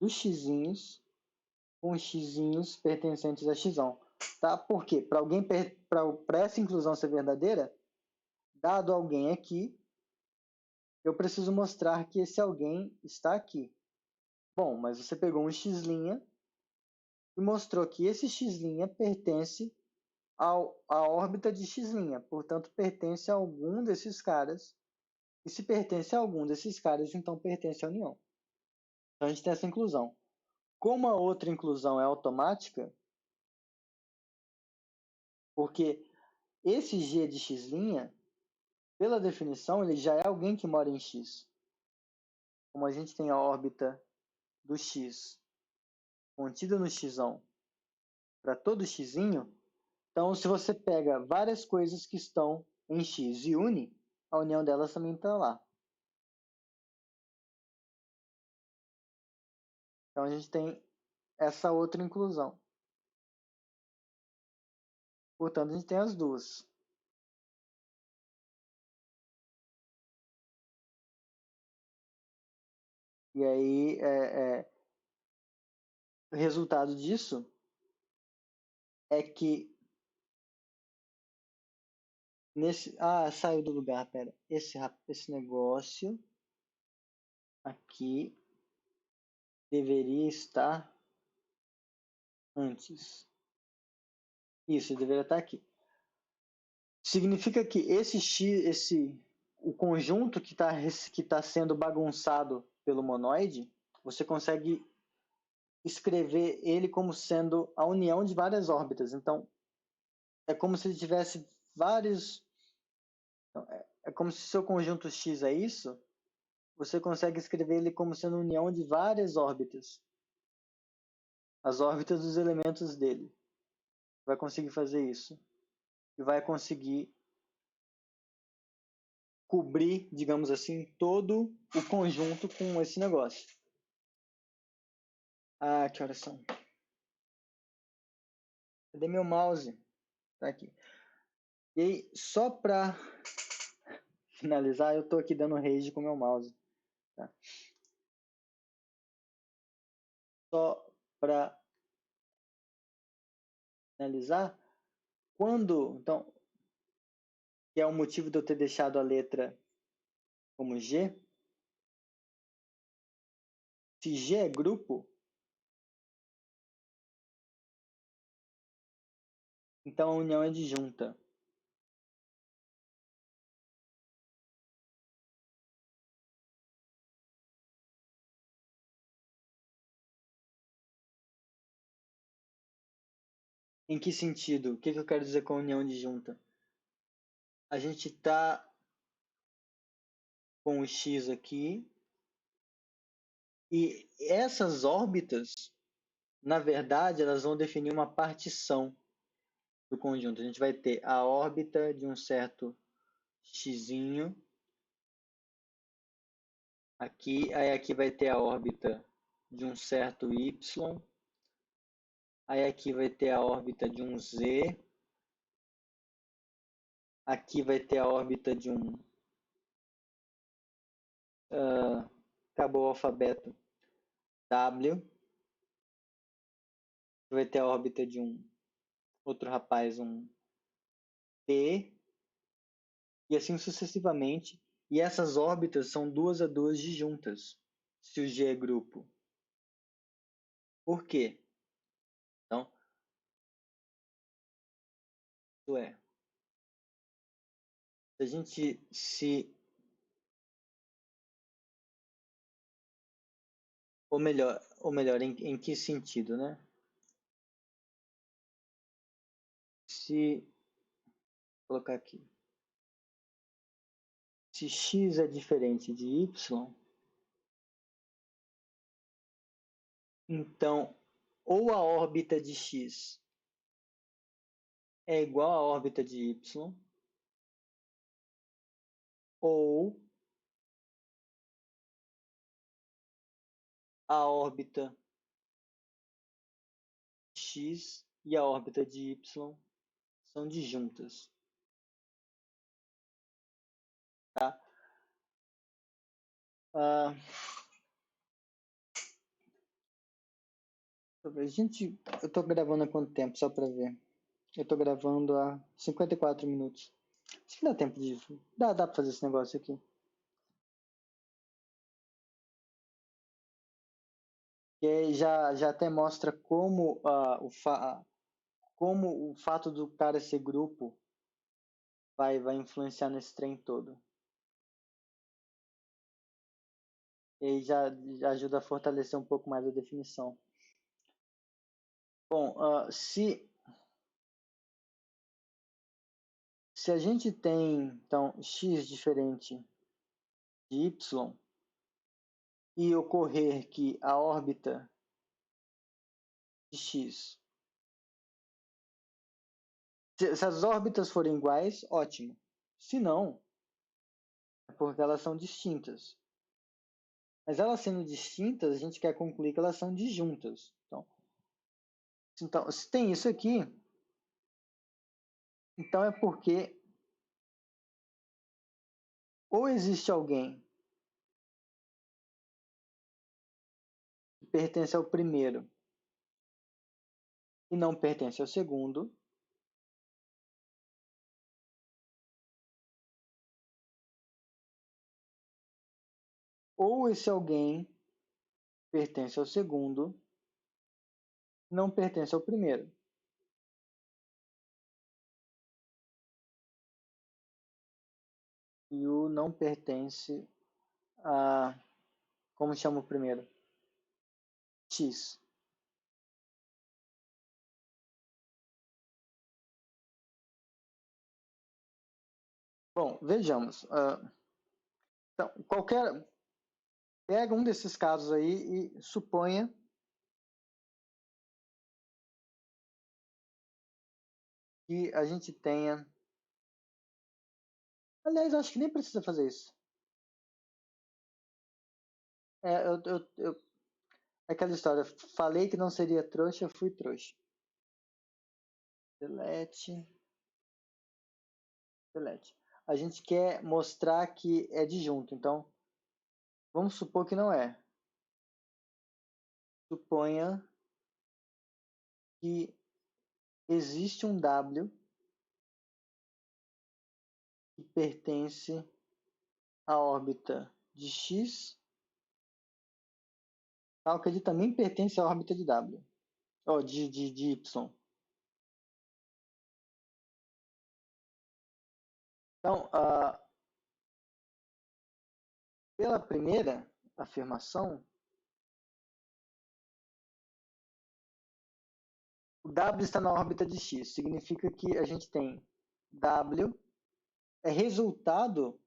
dos xzinhos com os xzinhos pertencentes a x. Tá? Por quê? Para essa inclusão ser verdadeira, dado alguém aqui, eu preciso mostrar que esse alguém está aqui. Bom, mas você pegou um x' e mostrou que esse x' pertence à órbita de x', portanto, pertence a algum desses caras. E se pertence a algum desses caras, então pertence à união. Então a gente tem essa inclusão. Como a outra inclusão é automática, porque esse G de x', pela definição, ele já é alguém que mora em x. Como a gente tem a órbita do x contida no x para todo x, então se você pega várias coisas que estão em x e une, a união delas também está lá. Então a gente tem essa outra inclusão. Portanto, a gente tem as duas. E aí, o resultado disso é que nesse... Ah, saiu do lugar, pera. Esse negócio aqui deveria estar antes. Isso, deveria estar aqui. Significa que o conjunto que tá sendo bagunçado pelo monoide, você consegue escrever ele como sendo a união de várias órbitas. Então, é como se ele tivesse vários... É como se seu conjunto X é isso, você consegue escrever ele como sendo a união de várias órbitas. As órbitas dos elementos dele. Vai conseguir fazer isso. E vai conseguir cobrir, digamos assim, todo o conjunto com esse negócio. Ah, que horas são? Cadê meu mouse? Tá aqui. E aí, só para finalizar, eu tô aqui dando rage com meu mouse. Tá? Só para finalizar, então, que é o motivo de eu ter deixado a letra como G, se G é grupo, então a união é disjunta. Em que sentido? O que eu quero dizer com união disjunta? A gente está com o X aqui, e essas órbitas, na verdade, elas vão definir uma partição do conjunto. A gente vai ter a órbita de um certo x, aqui, aí aqui vai ter a órbita de um certo y, aí aqui vai ter a órbita de um z, aqui vai ter a órbita de um... acabou o alfabeto. W, vai ter a órbita de um outro rapaz, um P, e assim sucessivamente. E essas órbitas são 2 a 2 disjuntas, se o G é grupo. Por quê? Então, isso é, se a gente se... Ou melhor em que sentido, né? Se vou colocar aqui, se x é diferente de y, então ou a órbita de x é igual à órbita de y, ou a órbita x e a órbita de y são disjuntas. Tá? Eu tô gravando há quanto tempo, só para ver? Eu tô gravando há 54 minutos. Acho que dá tempo de... Dá para fazer esse negócio aqui. que já até mostra como, como o fato do cara ser grupo vai influenciar nesse trem todo. E aí já ajuda a fortalecer um pouco mais a definição. Bom, se a gente tem, então, x diferente de y, e ocorrer que a órbita de x, se as órbitas forem iguais, ótimo. Se não, é porque elas são distintas. Mas elas sendo distintas, a gente quer concluir que elas são disjuntas. Então se tem isso aqui, então é porque ou existe alguém que pertence ao primeiro e não pertence ao segundo, ou esse alguém pertence ao segundo e não pertence ao primeiro. E o não pertence a... Como chama o primeiro? X. Bom, vejamos. Então, pega um desses casos aí e suponha que a gente tenha... Aliás, acho que nem precisa fazer isso. Aquela história, falei que não seria trouxa, fui trouxa. Delete. A gente quer mostrar que é disjunto, então vamos supor que não é. Suponha que existe um W que pertence à órbita de X, tal que ele também pertence à órbita de W, ou de Y. Então, pela primeira afirmação, o W está na órbita de X. Significa que a gente tem W é resultado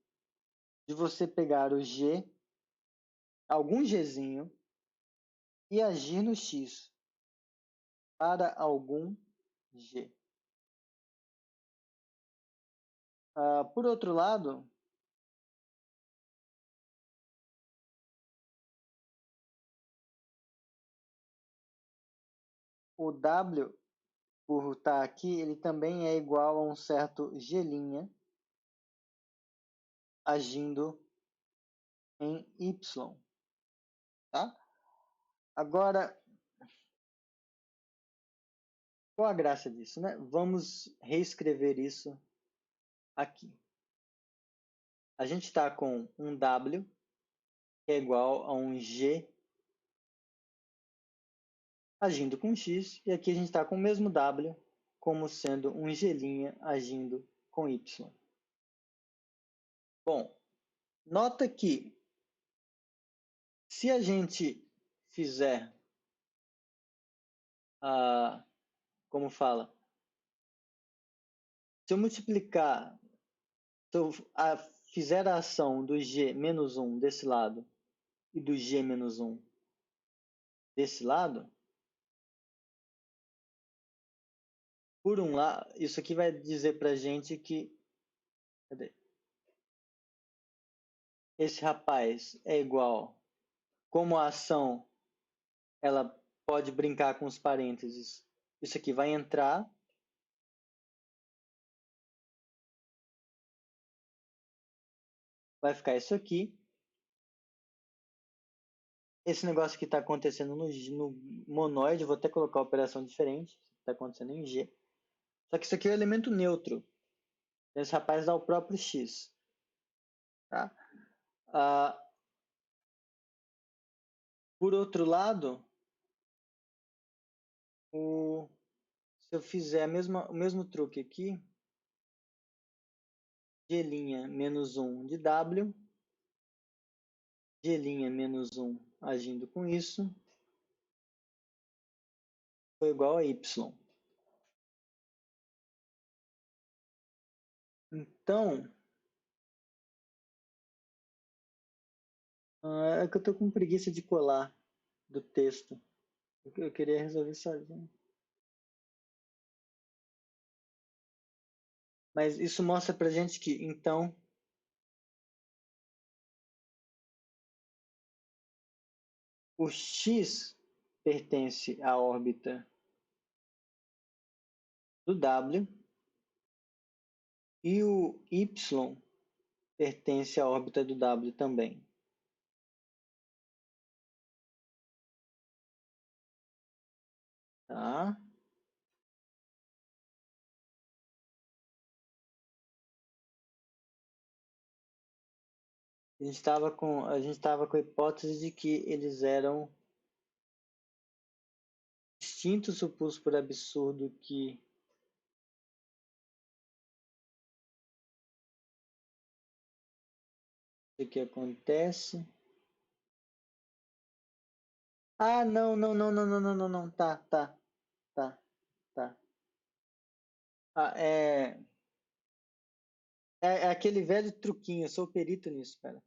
de você pegar o G, algum Gzinho, e agir no X para algum G. Por outro lado, o W, por estar aqui, ele também é igual a um certo G' agindo em Y. Tá? Agora, qual a graça disso, né? Vamos reescrever isso aqui. A gente está com um W que é igual a um G agindo com X, e aqui a gente está com o mesmo W como sendo um G' agindo com Y. Bom, nota que se a gente fizer, como fala, se eu multiplicar, se eu fizer a ação do G menos 1 desse lado e do G menos 1 desse lado, por um lado, isso aqui vai dizer para a gente que esse rapaz é igual, como a ação ela pode brincar com os parênteses, isso aqui vai entrar, vai ficar isso aqui. Esse negócio que está acontecendo no monoide, vou até colocar a operação diferente, está acontecendo em G. Só que isso aqui é o elemento neutro. Esse rapaz dá o próprio X. Tá? Por outro lado, se eu fizer o mesmo truque aqui, G' menos 1 de W, G' menos 1 agindo com isso, foi igual a Y. Então, é que eu estou com preguiça de colar do texto. Eu queria resolver sozinho. Mas isso mostra pra gente que, então, o X pertence à órbita do W e o Y pertence à órbita do W também. Tá? A gente estava com a hipótese de que eles eram distintos, supus por absurdo que o que acontece. Ah, não. Tá. Ah, é aquele velho truquinho, eu sou perito nisso, cara.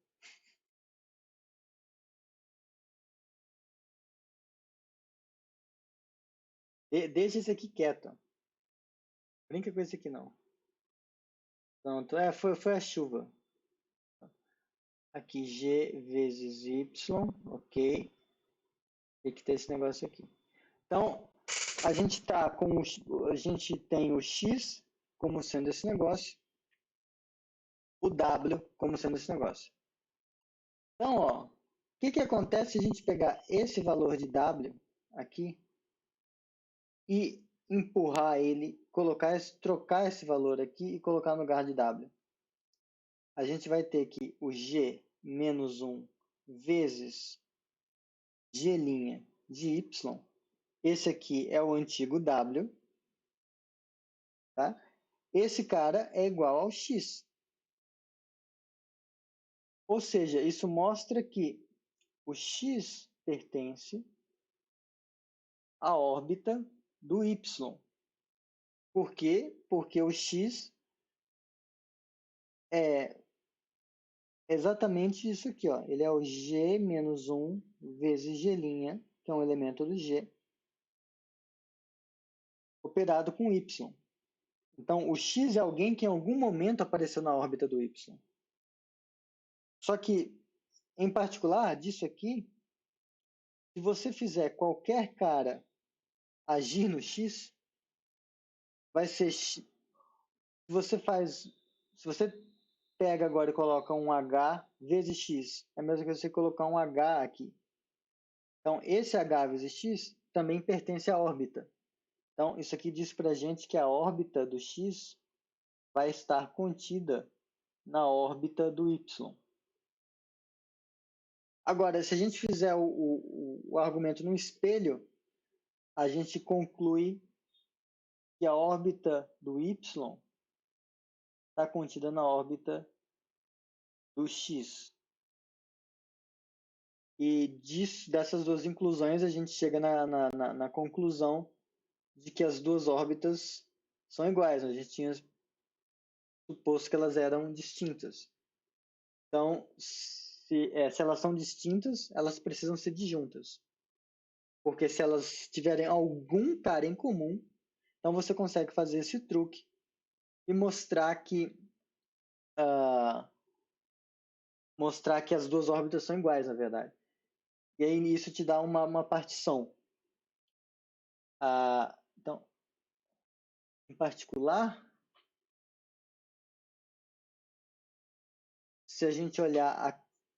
Deixa esse aqui quieto. Brinca com esse aqui não. Pronto, foi a chuva. Aqui, G vezes Y, ok. Tem que ter esse negócio aqui. Então, a gente tem o X como sendo esse negócio, o W como sendo esse negócio. Então, ó, o que acontece se a gente pegar esse valor de W aqui e empurrar ele, trocar esse valor aqui e colocar no lugar de W? A gente vai ter que o G menos 1 vezes G' de Y. Esse aqui é o antigo W. Tá? Esse cara é igual ao X. Ou seja, isso mostra que o X pertence à órbita do Y. Por quê? Porque o X é exatamente isso aqui. Ó. Ele é o G menos 1 vezes G', que é um elemento do G, operado com Y. Então, o X é alguém que em algum momento apareceu na órbita do Y. Só que, em particular, disso aqui, se você fizer qualquer cara agir no X, vai ser... Se você pega agora e coloca um H vezes X, é a mesma que você colocar um H aqui. Então, esse H vezes X também pertence à órbita. Então, isso aqui diz para a gente que a órbita do X vai estar contida na órbita do Y. Agora, se a gente fizer o argumento no espelho, a gente conclui que a órbita do Y está contida na órbita do X. E dessas duas inclusões, a gente chega na conclusão de que as duas órbitas são iguais. A gente tinha suposto que elas eram distintas. Então, se elas são distintas, elas precisam ser disjuntas. Porque se elas tiverem algum cara em comum, então você consegue fazer esse truque e mostrar que as duas órbitas são iguais, na verdade. E aí isso te dá uma partição. Então, em particular, se a gente olhar a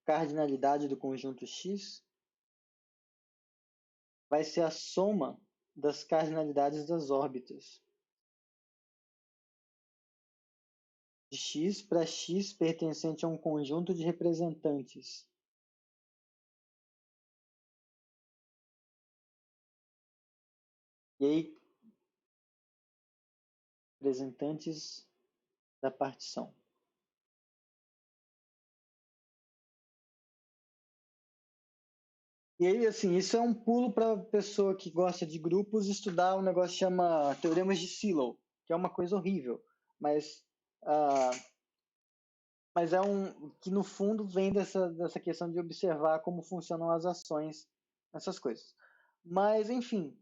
cardinalidade do conjunto X, vai ser a soma das cardinalidades das órbitas. De X para X pertencente a um conjunto de representantes. E aí, representantes da partição. E aí, assim, isso é um pulo para pessoa que gosta de grupos estudar um negócio que chama teoremas de Silo, que é uma coisa horrível, mas uh, mas é um que no fundo vem dessa questão de observar como funcionam as ações, essas coisas. Mas, enfim,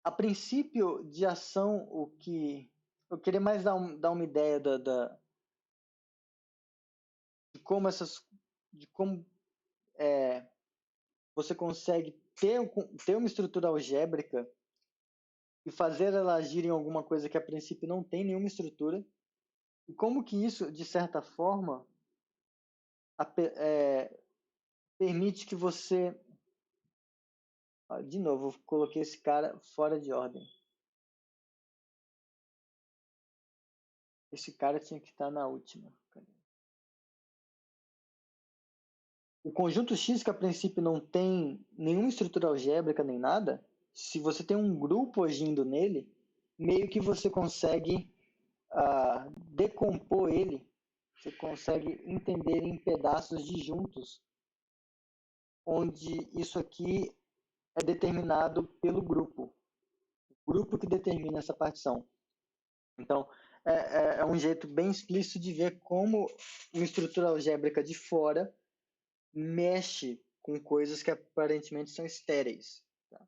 a princípio de ação, o que eu queria mais dar uma ideia de como você consegue ter uma estrutura algébrica e fazer ela agir em alguma coisa que a princípio não tem nenhuma estrutura, e como que isso, de certa forma, permite que você... De novo, eu coloquei esse cara fora de ordem. Esse cara tinha que estar na última. O conjunto X, que a princípio não tem nenhuma estrutura algébrica nem nada, se você tem um grupo agindo nele, meio que você consegue decompor ele, você consegue entender em pedaços disjuntos, onde isso aqui é determinado pelo grupo. O grupo que determina essa partição. Então, é um jeito bem explícito de ver como uma estrutura algébrica de fora mexe com coisas que aparentemente são estéreis. Tá?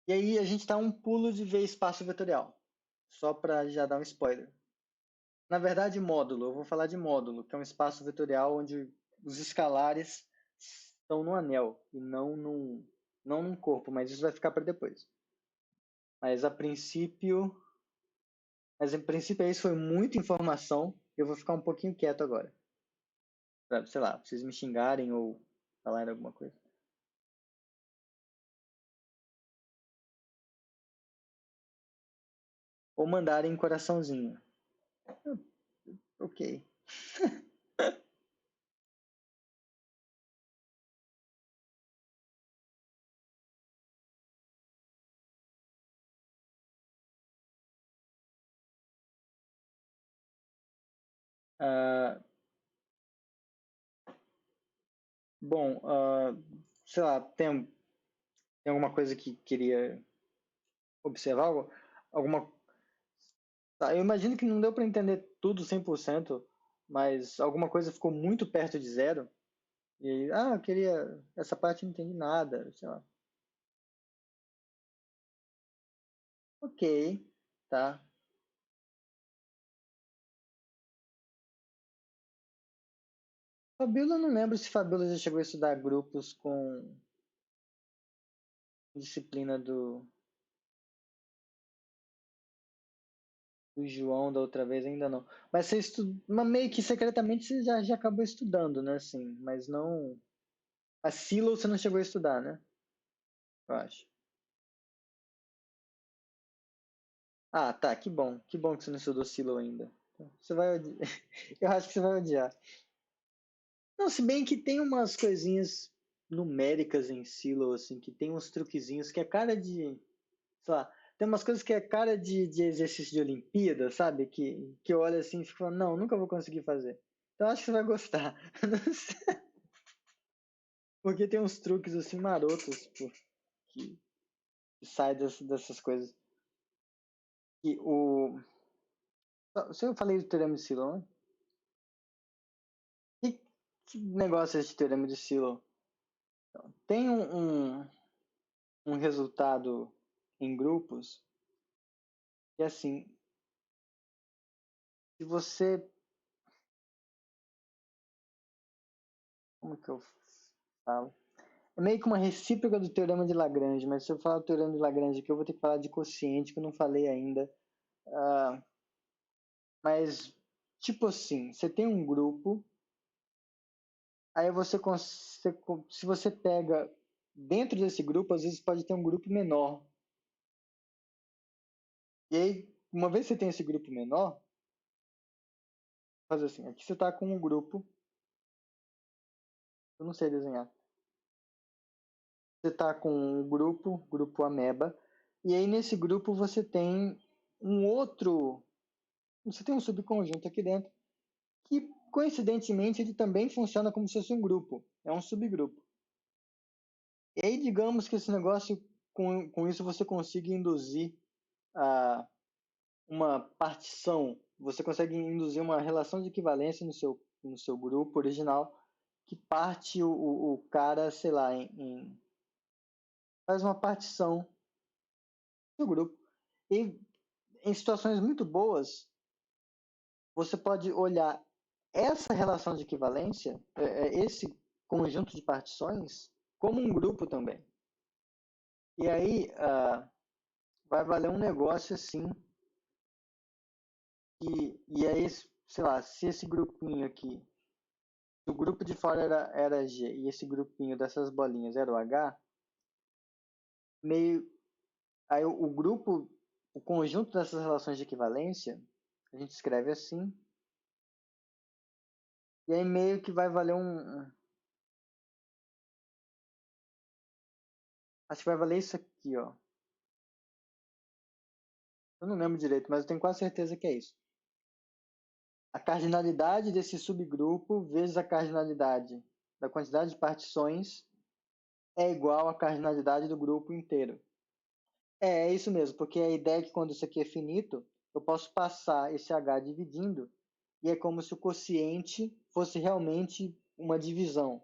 E aí a gente está um pulo de ver espaço vetorial, só para já dar um spoiler. Na verdade, módulo, eu vou falar de módulo, que é um espaço vetorial onde os escalares estão no anel e não num corpo, mas isso vai ficar para depois. Mas a princípio isso foi muita informação, eu vou ficar um pouquinho quieto agora. Pra, sei lá, vocês me xingarem ou falarem alguma coisa. Ou mandarem coraçãozinho. Ok. Bom, sei lá, tem alguma coisa que queria observar? Alguma... Tá, eu imagino que não deu para entender tudo 100%, mas alguma coisa ficou muito perto de zero. E, eu queria... Essa parte eu não entendi nada, sei lá. Ok, tá. Fabiola, eu não lembro se Fabiola já chegou a estudar grupos com disciplina do João da outra vez, ainda não. Mas você mas meio que secretamente você já acabou estudando, né? Assim, mas não. A Silo você não chegou a estudar, né? Eu acho. Tá, que bom. Que bom que você não estudou Silo ainda. Você vai odiar. Eu acho que você vai odiar. Não, se bem que tem umas coisinhas numéricas em Silo, assim, que tem uns truquezinhos que é cara de. Sei lá, tem umas coisas que é cara de exercício de Olimpíada, sabe? Que eu olho assim e fico falando, não, nunca vou conseguir fazer. Então acho que você vai gostar. Porque tem uns truques assim marotos, pô, que saem dessas coisas. E o. Se eu falei do Teorema de Silo, né? Que negócio é esse Teorema de Silo? Tem um resultado em grupos que, assim, se você... Como que eu falo? É meio que uma recíproca do Teorema de Lagrange, mas se eu falar do Teorema de Lagrange aqui, eu vou ter que falar de quociente, que eu não falei ainda. Mas, tipo assim, você tem um grupo, aí você consegue... Se você pega dentro desse grupo, às vezes pode ter um grupo menor. E aí, uma vez que você tem esse grupo menor, faz assim, aqui você está com um grupo Eu não sei desenhar. Você está com um grupo ameba, e aí nesse grupo você tem um outro, você tem um subconjunto aqui dentro, que coincidentemente ele também funciona como se fosse um grupo, é um subgrupo. E aí digamos que esse negócio, com isso você consiga induzir uma partição, você consegue induzir uma relação de equivalência no seu grupo original, que parte o cara, sei lá, faz uma partição do grupo. E em situações muito boas, você pode olhar essa relação de equivalência, esse conjunto de partições, como um grupo também. E aí vai valer um negócio assim, e aí, sei lá, se esse grupinho aqui, o grupo de fora era G e esse grupinho dessas bolinhas era o H, meio, aí o grupo, o conjunto dessas relações de equivalência, a gente escreve assim, e aí meio que vai valer acho que vai valer isso aqui, ó. Eu não lembro direito, mas eu tenho quase certeza que é isso. A cardinalidade desse subgrupo vezes a cardinalidade da quantidade de partições é igual à cardinalidade do grupo inteiro. É isso mesmo, porque a ideia é que quando isso aqui é finito, eu posso passar esse H dividindo, e é como se o quociente fosse realmente uma divisão.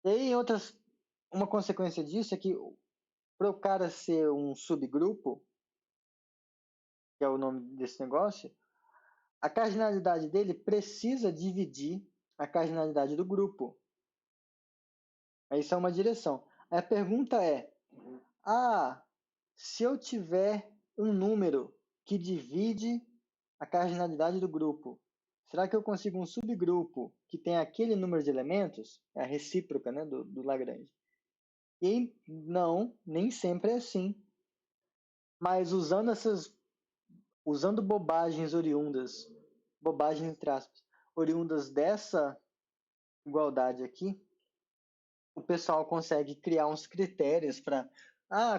E aí, uma consequência disso é que, para o cara ser um subgrupo, que é o nome desse negócio, a cardinalidade dele precisa dividir a cardinalidade do grupo. Isso é uma direção. Aí a pergunta é, se eu tiver um número que divide a cardinalidade do grupo, será que eu consigo um subgrupo que tem aquele número de elementos? É a recíproca, né, do Lagrange. E não, nem sempre é assim. Mas usando bobagens oriundas, bobagens entre aspas, oriundas dessa igualdade aqui, o pessoal consegue criar uns critérios para,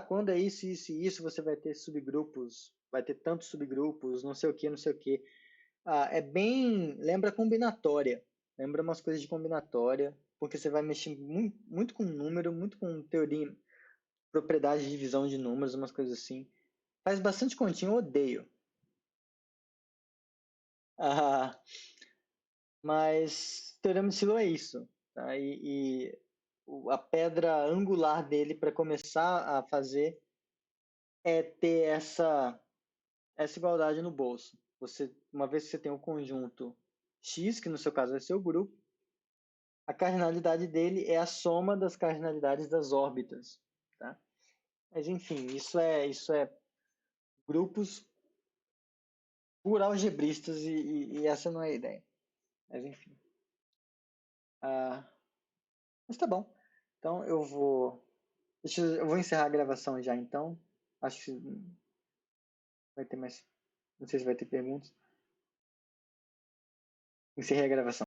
quando é isso, isso e isso, você vai ter subgrupos, vai ter tantos subgrupos, não sei o que, não sei o que. Lembra combinatória, lembra umas coisas de combinatória, porque você vai mexer muito, muito com número, muito com teoria, propriedade de divisão de números, umas coisas assim. Faz bastante continha, eu odeio. Mas Teorema de Silo é isso. Tá? E a pedra angular dele para começar a fazer é ter essa igualdade no bolso. Uma vez que você tem um conjunto X, que no seu caso vai ser o grupo, a cardinalidade dele é a soma das cardinalidades das órbitas. Tá? Mas enfim, isso é grupos por algebristas e essa não é a ideia. Mas enfim. Mas tá bom. Então eu vou encerrar a gravação já então. Acho que vai ter mais. Não sei se vai ter perguntas. Encerrei a gravação.